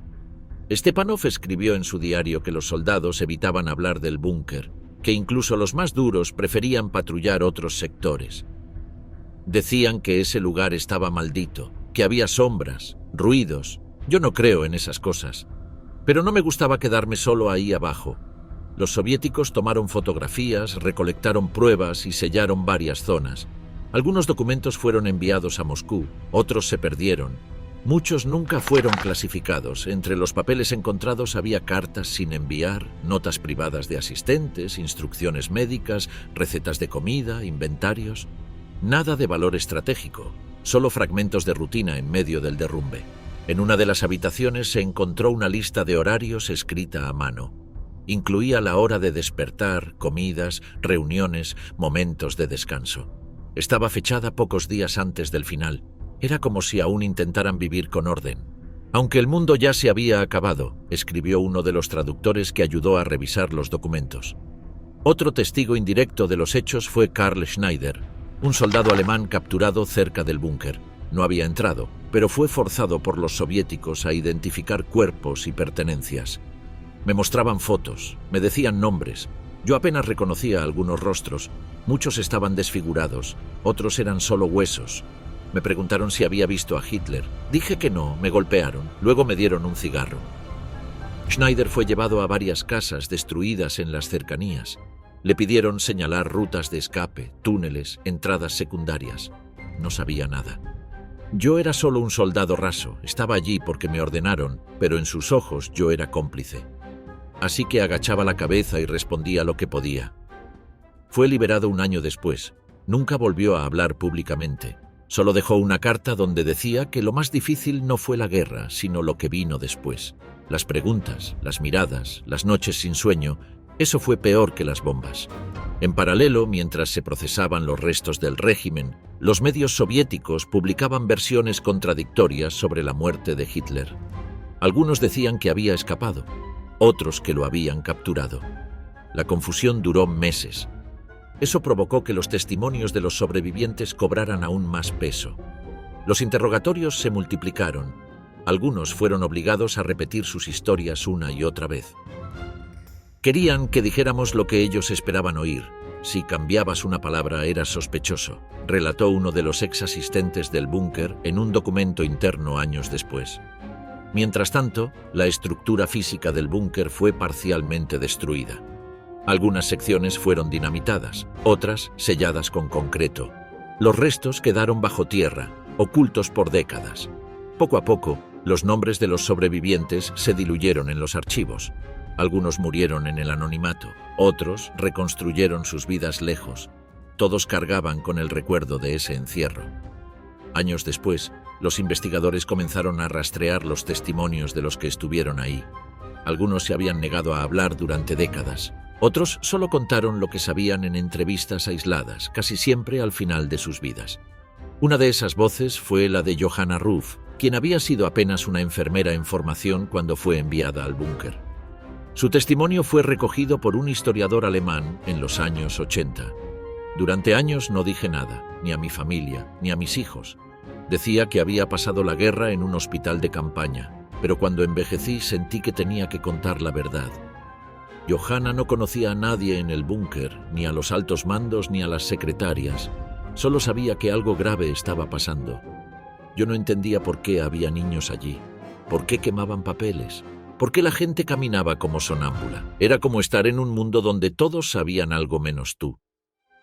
Stepanov escribió en su diario que los soldados evitaban hablar del búnker. que incluso los más duros preferían patrullar otros sectores. Decían que ese lugar estaba maldito, que había sombras, ruidos. Yo no creo en esas cosas. Pero no me gustaba quedarme solo ahí abajo. Los soviéticos tomaron fotografías, recolectaron pruebas y sellaron varias zonas. Algunos documentos fueron enviados a Moscú, otros se perdieron. Muchos nunca fueron clasificados. Entre los papeles encontrados había cartas sin enviar, notas privadas de asistentes, instrucciones médicas, recetas de comida, inventarios. Nada de valor estratégico, solo fragmentos de rutina en medio del derrumbe. En una de las habitaciones se encontró una lista de horarios escrita a mano. Incluía la hora de despertar, comidas, reuniones, momentos de descanso. Estaba fechada pocos días antes del final. Era como si aún intentaran vivir con orden. Aunque el mundo ya se había acabado, escribió uno de los traductores que ayudó a revisar los documentos. Otro testigo indirecto de los hechos fue Karl Schneider, un soldado alemán capturado cerca del búnker. No había entrado, pero fue forzado por los soviéticos a identificar cuerpos y pertenencias. Me mostraban fotos, me decían nombres. Yo apenas reconocía algunos rostros. Muchos estaban desfigurados, otros eran solo huesos. Me preguntaron si había visto a Hitler. Dije que no, me golpearon, luego me dieron un cigarro. Schneider fue llevado a varias casas destruidas en las cercanías. Le pidieron señalar rutas de escape, túneles, entradas secundarias. No sabía nada. Yo era solo un soldado raso, estaba allí porque me ordenaron, pero en sus ojos yo era cómplice. Así que agachaba la cabeza y respondía lo que podía. Fue liberado un año después. Nunca volvió a hablar públicamente. Solo dejó una carta donde decía que lo más difícil no fue la guerra, sino lo que vino después. Las preguntas, las miradas, las noches sin sueño, eso fue peor que las bombas. En paralelo, mientras se procesaban los restos del régimen, los medios soviéticos publicaban versiones contradictorias sobre la muerte de Hitler. Algunos decían que había escapado, otros que lo habían capturado. La confusión duró meses. Eso provocó que los testimonios de los sobrevivientes cobraran aún más peso. Los interrogatorios se multiplicaron. Algunos fueron obligados a repetir sus historias una y otra vez. Querían que dijéramos lo que ellos esperaban oír. Si cambiabas una palabra eras sospechoso, relató uno de los ex asistentes del búnker en un documento interno años después. Mientras tanto, la estructura física del búnker fue parcialmente destruida. Algunas secciones fueron dinamitadas, otras selladas con concreto. Los restos quedaron bajo tierra, ocultos por décadas. Poco a poco, los nombres de los sobrevivientes se diluyeron en los archivos. Algunos murieron en el anonimato, otros reconstruyeron sus vidas lejos. Todos cargaban con el recuerdo de ese encierro. Años después, los investigadores comenzaron a rastrear los testimonios de los que estuvieron ahí. Algunos se habían negado a hablar durante décadas. Otros solo contaron lo que sabían en entrevistas aisladas, casi siempre al final de sus vidas. Una de esas voces fue la de Johanna Ruf, quien había sido apenas una enfermera en formación cuando fue enviada al búnker. Su testimonio fue recogido por un historiador alemán en los años 80. Durante años no dije nada, ni a mi familia, ni a mis hijos. Decía que había pasado la guerra en un hospital de campaña, pero cuando envejecí sentí que tenía que contar la verdad. Johanna no conocía a nadie en el búnker, ni a los altos mandos ni a las secretarias. Solo sabía que algo grave estaba pasando. Yo no entendía por qué había niños allí, por qué quemaban papeles, por qué la gente caminaba como sonámbula. Era como estar en un mundo donde todos sabían algo menos tú.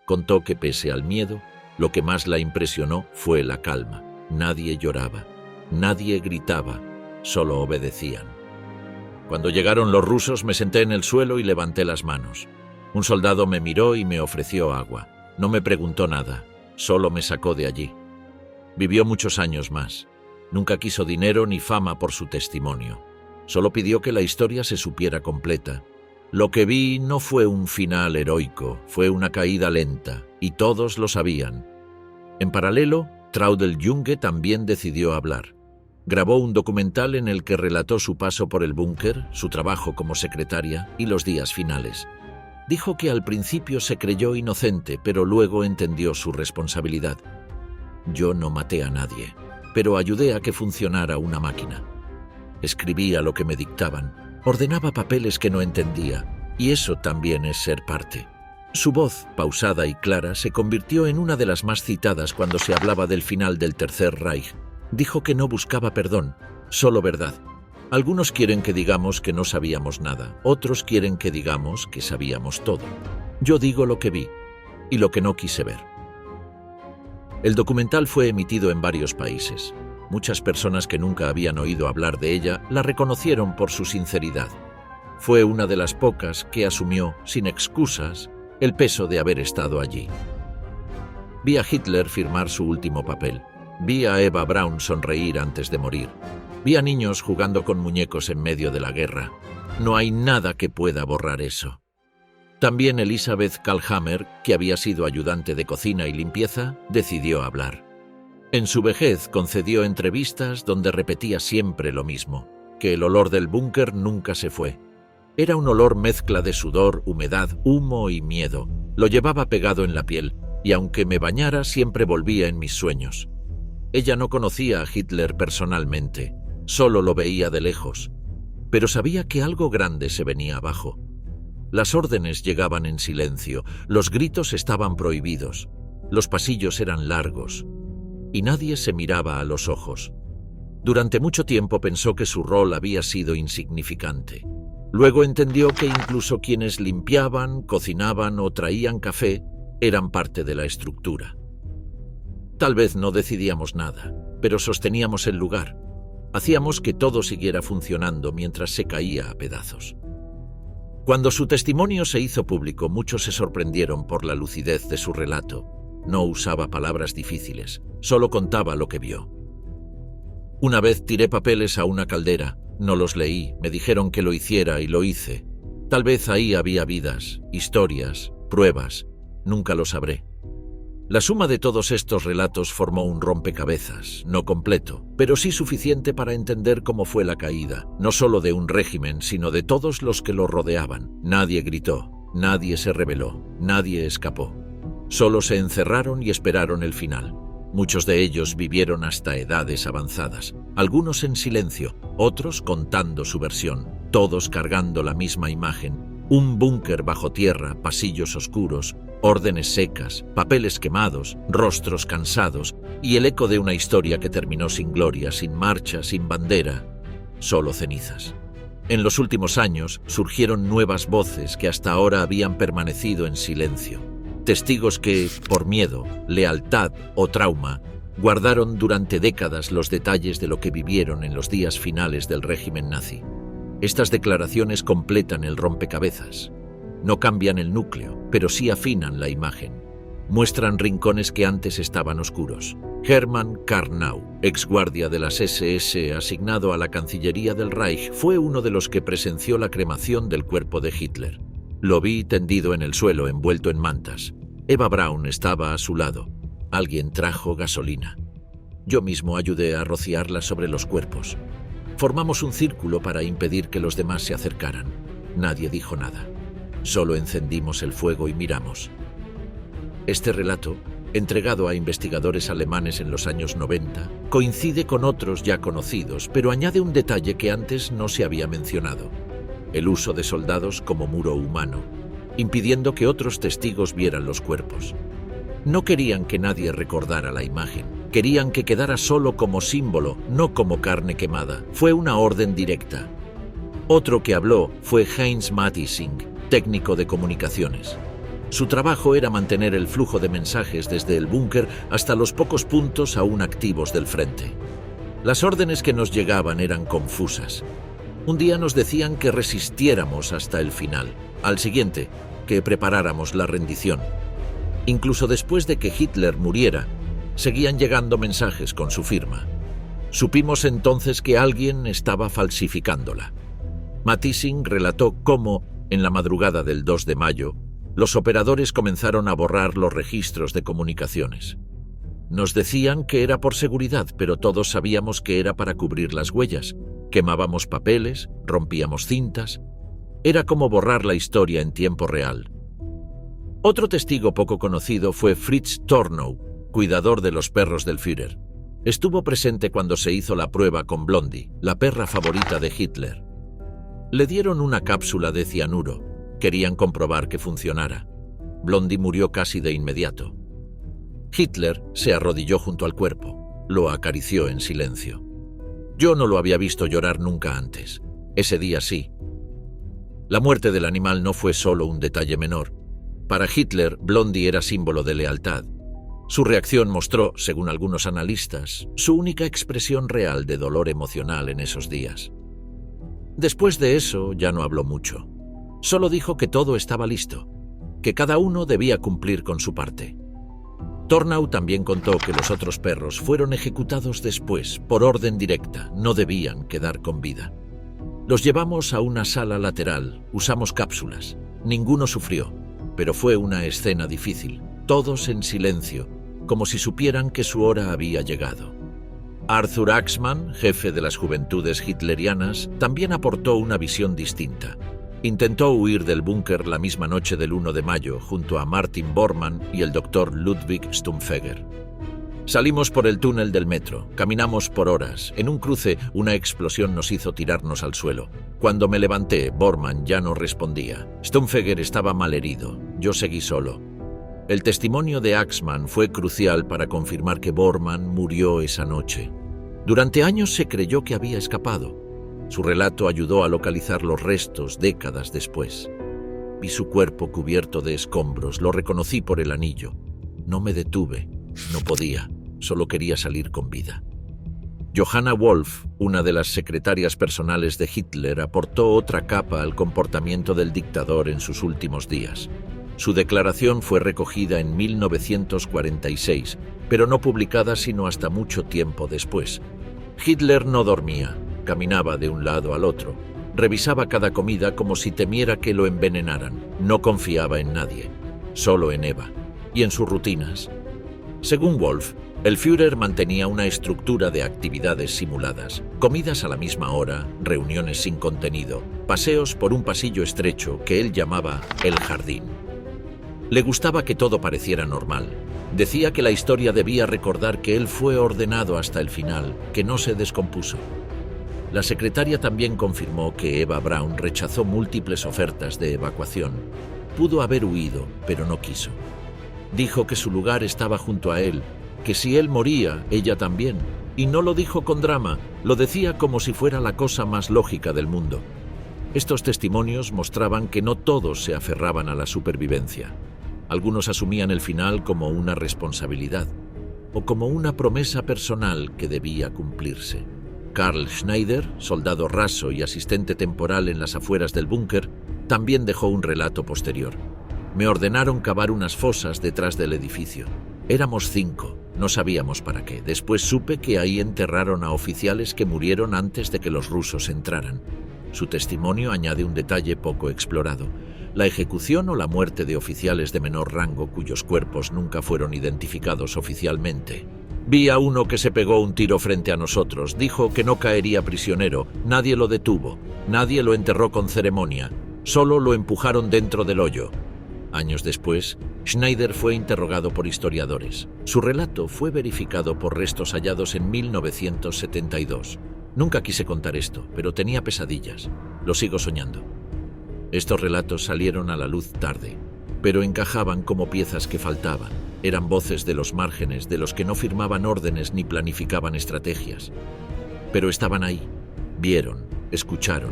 Contó que pese al miedo, lo que más la impresionó fue la calma. Nadie lloraba, nadie gritaba, solo obedecían. Cuando llegaron los rusos me senté en el suelo y levanté las manos. Un soldado me miró y me ofreció agua. No me preguntó nada, solo me sacó de allí. Vivió muchos años más. Nunca quiso dinero ni fama por su testimonio. Solo pidió que la historia se supiera completa. Lo que vi no fue un final heroico, fue una caída lenta, y todos lo sabían. En paralelo, Traudl Junge también decidió hablar. Grabó un documental en el que relató su paso por el búnker, su trabajo como secretaria y los días finales. Dijo que al principio se creyó inocente, pero luego entendió su responsabilidad. Yo no maté a nadie, pero ayudé a que funcionara una máquina. Escribía lo que me dictaban, ordenaba papeles que no entendía, Y eso también es ser parte. Su voz, pausada y clara, se convirtió en una de las más citadas cuando se hablaba del final del Tercer Reich. Dijo que no buscaba perdón, solo verdad. Algunos quieren que digamos que no sabíamos nada, otros quieren que digamos que sabíamos todo. Yo digo lo que vi y lo que no quise ver. El documental fue emitido en varios países. Muchas personas que nunca habían oído hablar de ella la reconocieron por su sinceridad. Fue una de las pocas que asumió, sin excusas, el peso de haber estado allí. Vi a Hitler firmar su último papel. Vi a Eva Braun sonreír antes de morir. Vi a niños jugando con muñecos en medio de la guerra. No hay nada que pueda borrar eso. También Elisabeth Kalhammer, que había sido ayudante de cocina y limpieza, decidió hablar. En su vejez concedió entrevistas donde repetía siempre lo mismo, que el olor del búnker nunca se fue. Era un olor mezcla de sudor, humedad, humo y miedo. Lo llevaba pegado en la piel, y aunque me bañara siempre volvía en mis sueños. Ella no conocía a Hitler personalmente, solo lo veía de lejos, pero sabía que algo grande se venía abajo. Las órdenes llegaban en silencio, los gritos estaban prohibidos, los pasillos eran largos, y nadie se miraba a los ojos. Durante mucho tiempo pensó que su rol había sido insignificante. Luego entendió que incluso quienes limpiaban, cocinaban o traían café eran parte de la estructura. Tal vez no decidíamos nada, pero sosteníamos el lugar. Hacíamos que todo siguiera funcionando mientras se caía a pedazos. Cuando su testimonio se hizo público, muchos se sorprendieron por la lucidez de su relato. No usaba palabras difíciles, solo contaba lo que vio. Una vez tiré papeles a una caldera, no los leí, me dijeron que lo hiciera y lo hice. Tal vez ahí había vidas, historias, pruebas, nunca lo sabré. La suma de todos estos relatos formó un rompecabezas, no completo, pero sí suficiente para entender cómo fue la caída, no solo de un régimen, sino de todos los que lo rodeaban. Nadie gritó, nadie se rebeló, nadie escapó. Solo se encerraron y esperaron el final. Muchos de ellos vivieron hasta edades avanzadas, algunos en silencio, otros contando su versión, todos cargando la misma imagen. Un búnker bajo tierra, pasillos oscuros, órdenes secas, papeles quemados, rostros cansados y el eco de una historia que terminó sin gloria, sin marcha, sin bandera, solo cenizas. En los últimos años surgieron nuevas voces que hasta ahora habían permanecido en silencio. Testigos que, por miedo, lealtad o trauma, guardaron durante décadas los detalles de lo que vivieron en los días finales del régimen nazi. Estas declaraciones completan el rompecabezas. No cambian el núcleo, pero sí afinan la imagen. Muestran rincones que antes estaban oscuros. Hermann Karnau, exguardia de las SS asignado a la Cancillería del Reich, fue uno de los que presenció la cremación del cuerpo de Hitler. Lo vi tendido en el suelo, envuelto en mantas. Eva Braun estaba a su lado. Alguien trajo gasolina. Yo mismo ayudé a rociarla sobre los cuerpos. Formamos un círculo para impedir que los demás se acercaran. Nadie dijo nada. Solo encendimos el fuego y miramos. Este relato, entregado a investigadores alemanes en los años 90, coincide con otros ya conocidos, pero añade un detalle que antes no se había mencionado: el uso de soldados como muro humano, impidiendo que otros testigos vieran los cuerpos. No querían que nadie recordara la imagen, querían que quedara solo como símbolo, no como carne quemada. Fue una orden directa. Otro que habló fue Heinz Matissing, técnico de comunicaciones. Su trabajo era mantener el flujo de mensajes desde el búnker hasta los pocos puntos aún activos del frente. Las órdenes que nos llegaban eran confusas. Un día nos decían que resistiéramos hasta el final. Al siguiente, que preparáramos la rendición. Incluso después de que Hitler muriera, seguían llegando mensajes con su firma. Supimos entonces que alguien estaba falsificándola. Matissing relató cómo, en la madrugada del 2 de mayo, los operadores comenzaron a borrar los registros de comunicaciones. Nos decían que era por seguridad, pero todos sabíamos que era para cubrir las huellas. Quemábamos papeles, rompíamos cintas. Era como borrar la historia en tiempo real. Otro testigo poco conocido fue Fritz Tornow, cuidador de los perros del Führer. Estuvo presente cuando se hizo la prueba con Blondie, la perra favorita de Hitler. Le dieron una cápsula de cianuro. Querían comprobar que funcionara. Blondie murió casi de inmediato. Hitler se arrodilló junto al cuerpo. Lo acarició en silencio. Yo no lo había visto llorar nunca antes. Ese día sí. La muerte del animal no fue solo un detalle menor. Para Hitler, Blondie era símbolo de lealtad. Su reacción mostró, según algunos analistas, su única expresión real de dolor emocional en esos días. Después de eso ya no habló mucho. Solo dijo que todo estaba listo, que cada uno debía cumplir con su parte. Tornau también contó que los otros perros fueron ejecutados después, por orden directa, no debían quedar con vida. Los llevamos a una sala lateral, usamos cápsulas. Ninguno sufrió, pero fue una escena difícil, todos en silencio, como si supieran que su hora había llegado. Arthur Axmann, jefe de las juventudes hitlerianas, también aportó una visión distinta. Intentó huir del búnker la misma noche del 1 de mayo junto a Martin Bormann y el doctor Ludwig Stumpfegger. Salimos por el túnel del metro, caminamos por horas. En un cruce, una explosión nos hizo tirarnos al suelo. Cuando me levanté, Bormann ya no respondía. Stumpfegger estaba malherido. Yo seguí solo. El testimonio de Axmann fue crucial para confirmar que Bormann murió esa noche. Durante años se creyó que había escapado. Su relato ayudó a localizar los restos décadas después. Vi su cuerpo cubierto de escombros, lo reconocí por el anillo. No me detuve, no podía, solo quería salir con vida. Johanna Wolf, una de las secretarias personales de Hitler, aportó otra capa al comportamiento del dictador en sus últimos días. Su declaración fue recogida en 1946, pero no publicada sino hasta mucho tiempo después. Hitler no dormía. Caminaba de un lado al otro. Revisaba cada comida como si temiera que lo envenenaran. No confiaba en nadie, solo en Eva y en sus rutinas. Según Wolf, el Führer mantenía una estructura de actividades simuladas, comidas a la misma hora, reuniones sin contenido, paseos por un pasillo estrecho que él llamaba el jardín. Le gustaba que todo pareciera normal. Decía que la historia debía recordar que él fue ordenado hasta el final, que no se descompuso. La secretaria también confirmó que Eva Braun rechazó múltiples ofertas de evacuación. Pudo haber huido, pero no quiso. Dijo que su lugar estaba junto a él, que si él moría, ella también. Y no lo dijo con drama, lo decía como si fuera la cosa más lógica del mundo. Estos testimonios mostraban que no todos se aferraban a la supervivencia. Algunos asumían el final como una responsabilidad, o como una promesa personal que debía cumplirse. Karl Schneider, soldado raso y asistente temporal en las afueras del búnker, también dejó un relato posterior. Me ordenaron cavar unas fosas detrás del edificio. Éramos 5, no sabíamos para qué. Después supe que ahí enterraron a oficiales que murieron antes de que los rusos entraran. Su testimonio añade un detalle poco explorado: la ejecución o la muerte de oficiales de menor rango cuyos cuerpos nunca fueron identificados oficialmente. Vi a uno que se pegó un tiro frente a nosotros, dijo que no caería prisionero, nadie lo detuvo, nadie lo enterró con ceremonia, solo lo empujaron dentro del hoyo. Años después, Schneider fue interrogado por historiadores. Su relato fue verificado por restos hallados en 1972. Nunca quise contar esto, pero tenía pesadillas. Lo sigo soñando. Estos relatos salieron a la luz tarde, pero encajaban como piezas que faltaban. Eran voces de los márgenes, de los que no firmaban órdenes ni planificaban estrategias. Pero estaban ahí, vieron, escucharon,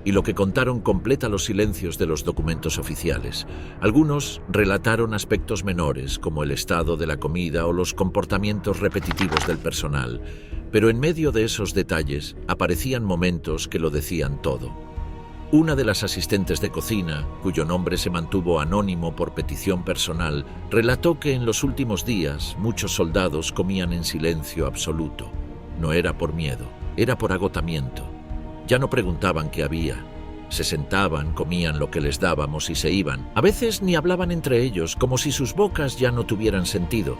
y lo que contaron completa los silencios de los documentos oficiales. Algunos relataron aspectos menores, como el estado de la comida o los comportamientos repetitivos del personal, pero en medio de esos detalles aparecían momentos que lo decían todo. Una de las asistentes de cocina, cuyo nombre se mantuvo anónimo por petición personal, relató que en los últimos días muchos soldados comían en silencio absoluto. No era por miedo, era por agotamiento. Ya no preguntaban qué había. Se sentaban, comían lo que les dábamos y se iban. A veces ni hablaban entre ellos, como si sus bocas ya no tuvieran sentido.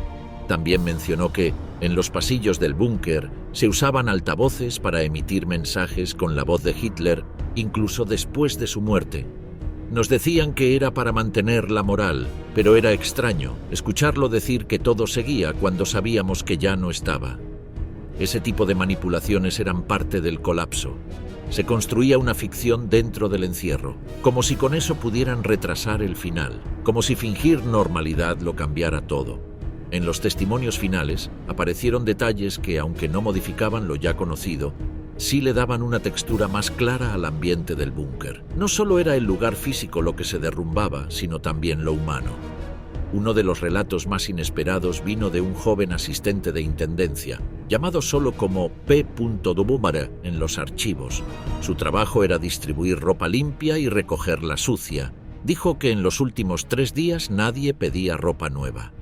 También mencionó que, en los pasillos del búnker, se usaban altavoces para emitir mensajes con la voz de Hitler, incluso después de su muerte. Nos decían que era para mantener la moral, pero era extraño escucharlo decir que todo seguía cuando sabíamos que ya no estaba. Ese tipo de manipulaciones eran parte del colapso. Se construía una ficción dentro del encierro, como si con eso pudieran retrasar el final, como si fingir normalidad lo cambiara todo. En los testimonios finales aparecieron detalles que, aunque no modificaban lo ya conocido, sí le daban una textura más clara al ambiente del búnker. No solo era el lugar físico lo que se derrumbaba, sino también lo humano. Uno de los relatos más inesperados vino de un joven asistente de intendencia, llamado solo como P. Dubumara en los archivos. Su trabajo era distribuir ropa limpia y recoger la sucia. Dijo que en los últimos 3 días nadie pedía ropa nueva.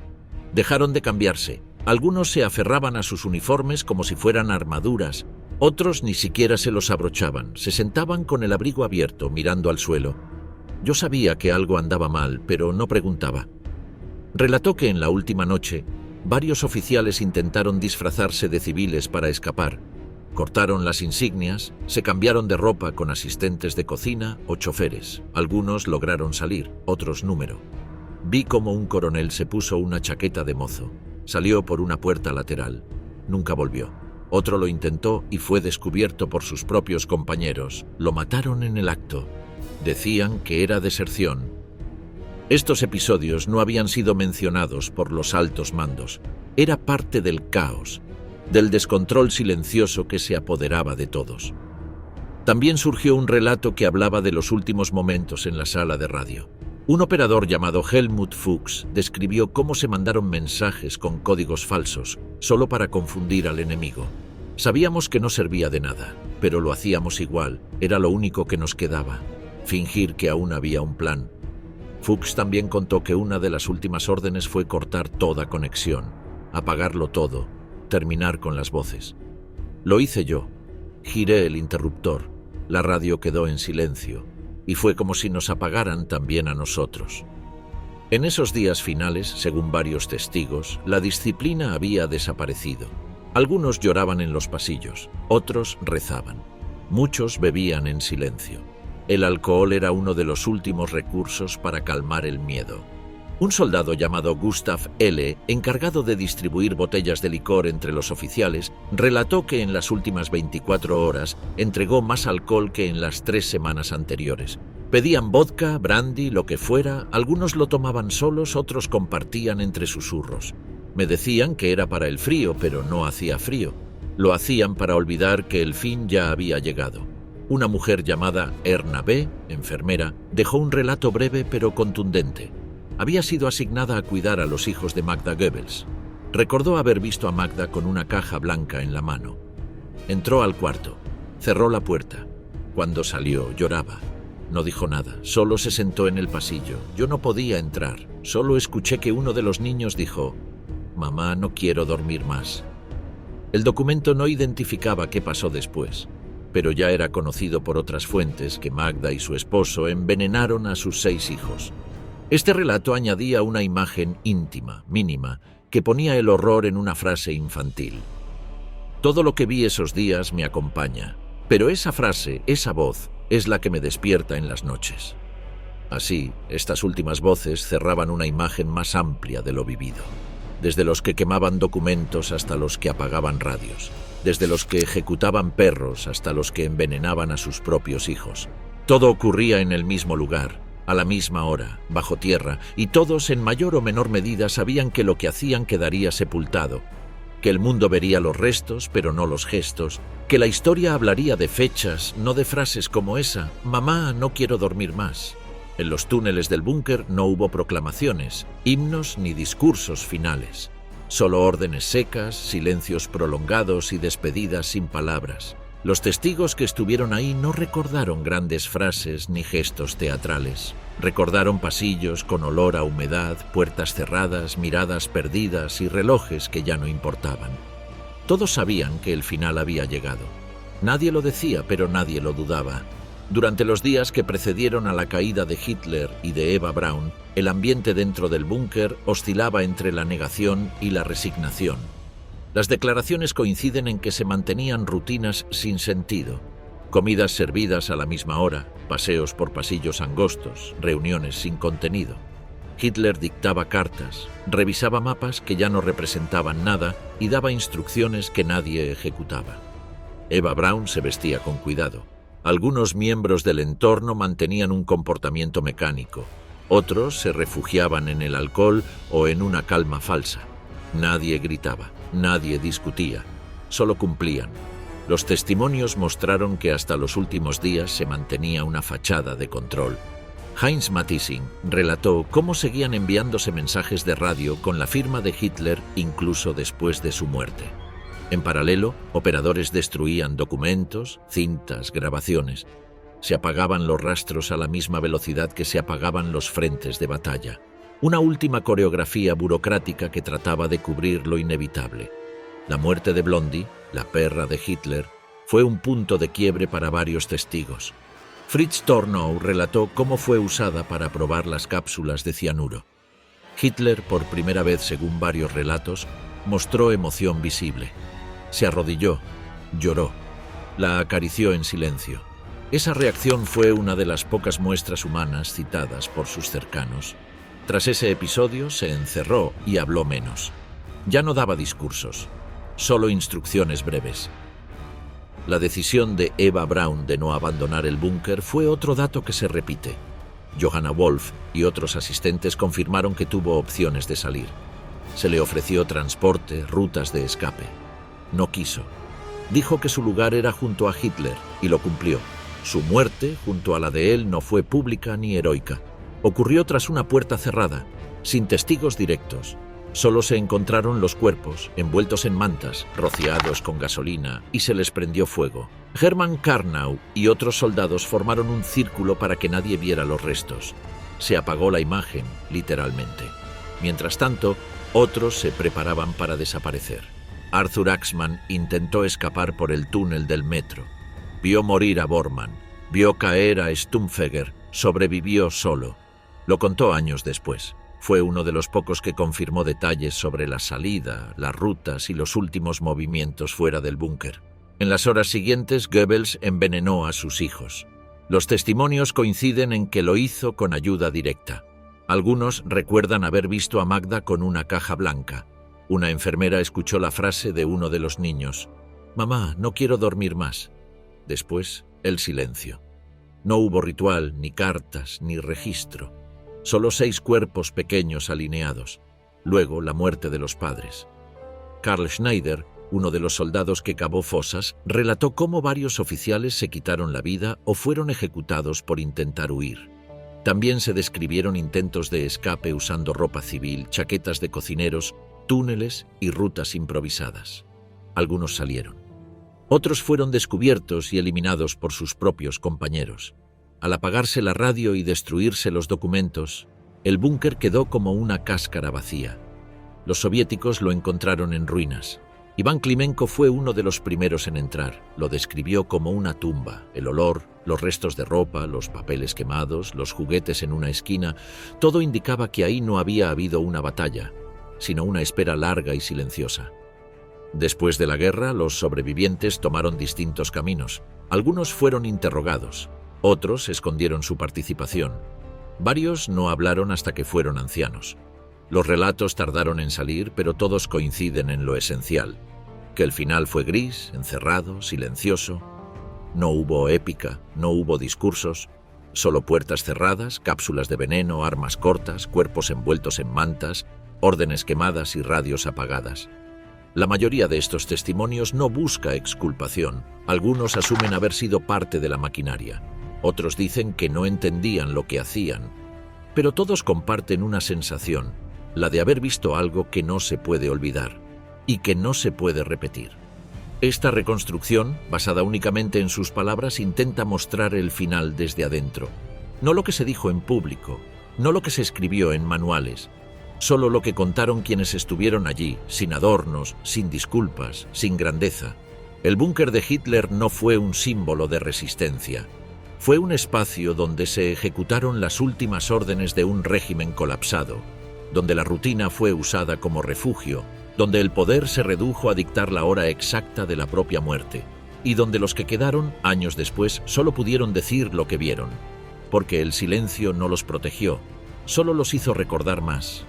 Dejaron de cambiarse. Algunos se aferraban a sus uniformes como si fueran armaduras. Otros ni siquiera se los abrochaban. Se sentaban con el abrigo abierto, mirando al suelo. Yo sabía que algo andaba mal, pero no preguntaba. Relató que en la última noche, varios oficiales intentaron disfrazarse de civiles para escapar. Cortaron las insignias, se cambiaron de ropa con asistentes de cocina o choferes. Algunos lograron salir, otros número. Vi cómo un coronel se puso una chaqueta de mozo. Salió por una puerta lateral. Nunca volvió. Otro lo intentó y fue descubierto por sus propios compañeros. Lo mataron en el acto. Decían que era deserción. Estos episodios no habían sido mencionados por los altos mandos. Era parte del caos, del descontrol silencioso que se apoderaba de todos. También surgió un relato que hablaba de los últimos momentos en la sala de radio. Un operador llamado Helmut Fuchs describió cómo se mandaron mensajes con códigos falsos, solo para confundir al enemigo. Sabíamos que no servía de nada, pero lo hacíamos igual, era lo único que nos quedaba. Fingir que aún había un plan. Fuchs también contó que una de las últimas órdenes fue cortar toda conexión, apagarlo todo, terminar con las voces. Lo hice yo. Giré el interruptor. La radio quedó en silencio, y fue como si nos apagaran también a nosotros. En esos días finales, según varios testigos, la disciplina había desaparecido. Algunos lloraban en los pasillos, otros rezaban. Muchos bebían en silencio. El alcohol era uno de los últimos recursos para calmar el miedo. Un soldado llamado Gustav L., encargado de distribuir botellas de licor entre los oficiales, relató que en las últimas 24 horas entregó más alcohol que en las 3 semanas anteriores. Pedían vodka, brandy, lo que fuera, algunos lo tomaban solos, otros compartían entre susurros. Me decían que era para el frío, pero no hacía frío. Lo hacían para olvidar que el fin ya había llegado. Una mujer llamada Erna B., enfermera, dejó un relato breve pero contundente. Había sido asignada a cuidar a los hijos de Magda Goebbels. Recordó haber visto a Magda con una caja blanca en la mano. Entró al cuarto, cerró la puerta. Cuando salió, lloraba. No dijo nada, solo se sentó en el pasillo. Yo no podía entrar, solo escuché que uno de los niños dijo: «Mamá, no quiero dormir más». El documento no identificaba qué pasó después, pero ya era conocido por otras fuentes que Magda y su esposo envenenaron a sus 6 hijos. Este relato añadía una imagen íntima, mínima, que ponía el horror en una frase infantil. Todo lo que vi esos días me acompaña, pero esa frase, esa voz, es la que me despierta en las noches. Así, estas últimas voces cerraban una imagen más amplia de lo vivido. Desde los que quemaban documentos hasta los que apagaban radios. Desde los que ejecutaban perros hasta los que envenenaban a sus propios hijos. Todo ocurría en el mismo lugar, a la misma hora, bajo tierra, y todos en mayor o menor medida sabían que lo que hacían quedaría sepultado, que el mundo vería los restos, pero no los gestos, que la historia hablaría de fechas, no de frases como esa: «Mamá, no quiero dormir más». En los túneles del búnker no hubo proclamaciones, himnos ni discursos finales. Solo órdenes secas, silencios prolongados y despedidas sin palabras. Los testigos que estuvieron ahí no recordaron grandes frases ni gestos teatrales. Recordaron pasillos con olor a humedad, puertas cerradas, miradas perdidas y relojes que ya no importaban. Todos sabían que el final había llegado. Nadie lo decía, pero nadie lo dudaba. Durante los días que precedieron a la caída de Hitler y de Eva Braun, el ambiente dentro del búnker oscilaba entre la negación y la resignación. Las declaraciones coinciden en que se mantenían rutinas sin sentido, comidas servidas a la misma hora, paseos por pasillos angostos, reuniones sin contenido. Hitler dictaba cartas, revisaba mapas que ya no representaban nada y daba instrucciones que nadie ejecutaba. Eva Braun se vestía con cuidado. Algunos miembros del entorno mantenían un comportamiento mecánico. Otros se refugiaban en el alcohol o en una calma falsa. Nadie gritaba, nadie discutía, solo cumplían. Los testimonios mostraron que hasta los últimos días se mantenía una fachada de control. Heinz Matissing relató cómo seguían enviándose mensajes de radio con la firma de Hitler incluso después de su muerte. En paralelo, operadores destruían documentos, cintas, grabaciones. Se apagaban los rastros a la misma velocidad que se apagaban los frentes de batalla. Una última coreografía burocrática que trataba de cubrir lo inevitable. La muerte de Blondie, la perra de Hitler, fue un punto de quiebre para varios testigos. Fritz Tornow relató cómo fue usada para probar las cápsulas de cianuro. Hitler, por primera vez según varios relatos, mostró emoción visible. Se arrodilló, lloró, la acarició en silencio. Esa reacción fue una de las pocas muestras humanas citadas por sus cercanos. Tras ese episodio se encerró y habló menos. Ya no daba discursos, solo instrucciones breves. La decisión de Eva Braun de no abandonar el búnker fue otro dato que se repite. Johanna Wolf y otros asistentes confirmaron que tuvo opciones de salir. Se le ofreció transporte, rutas de escape. No quiso. Dijo que su lugar era junto a Hitler y lo cumplió. Su muerte, junto a la de él, no fue pública ni heroica. Ocurrió tras una puerta cerrada, sin testigos directos. Solo se encontraron los cuerpos, envueltos en mantas, rociados con gasolina, y se les prendió fuego. Hermann Karnau y otros soldados formaron un círculo para que nadie viera los restos. Se apagó la imagen, literalmente. Mientras tanto, otros se preparaban para desaparecer. Arthur Axmann intentó escapar por el túnel del metro. Vio morir a Bormann, vio caer a Stumpfegger, sobrevivió solo. Lo contó años después. Fue uno de los pocos que confirmó detalles sobre la salida, las rutas y los últimos movimientos fuera del búnker. En las horas siguientes, Goebbels envenenó a sus hijos. Los testimonios coinciden en que lo hizo con ayuda directa. Algunos recuerdan haber visto a Magda con una caja blanca. Una enfermera escuchó la frase de uno de los niños: «Mamá, no quiero dormir más». Después, el silencio. No hubo ritual, ni cartas, ni registro. Solo 6 cuerpos pequeños alineados. Luego, la muerte de los padres. Karl Schneider, uno de los soldados que cavó fosas, relató cómo varios oficiales se quitaron la vida o fueron ejecutados por intentar huir. También se describieron intentos de escape usando ropa civil, chaquetas de cocineros, túneles y rutas improvisadas. Algunos salieron. Otros fueron descubiertos y eliminados por sus propios compañeros. Al apagarse la radio y destruirse los documentos, el búnker quedó como una cáscara vacía. Los soviéticos lo encontraron en ruinas. Iván Klimenko fue uno de los primeros en entrar. Lo describió como una tumba. El olor, los restos de ropa, los papeles quemados, los juguetes en una esquina, todo indicaba que ahí no había habido una batalla, sino una espera larga y silenciosa. Después de la guerra, los sobrevivientes tomaron distintos caminos. Algunos fueron interrogados, otros escondieron su participación. Varios no hablaron hasta que fueron ancianos. Los relatos tardaron en salir, pero todos coinciden en lo esencial: que el final fue gris, encerrado, silencioso. No hubo épica, no hubo discursos, solo puertas cerradas, cápsulas de veneno, armas cortas, cuerpos envueltos en mantas, órdenes quemadas y radios apagadas. La mayoría de estos testimonios no busca exculpación. Algunos asumen haber sido parte de la maquinaria. Otros dicen que no entendían lo que hacían. Pero todos comparten una sensación: la de haber visto algo que no se puede olvidar y que no se puede repetir. Esta reconstrucción, basada únicamente en sus palabras, intenta mostrar el final desde adentro. No lo que se dijo en público, no lo que se escribió en manuales, solo lo que contaron quienes estuvieron allí, sin adornos, sin disculpas, sin grandeza. El búnker de Hitler no fue un símbolo de resistencia. Fue un espacio donde se ejecutaron las últimas órdenes de un régimen colapsado, donde la rutina fue usada como refugio, donde el poder se redujo a dictar la hora exacta de la propia muerte, y donde los que quedaron, años después, solo pudieron decir lo que vieron, porque el silencio no los protegió, solo los hizo recordar más,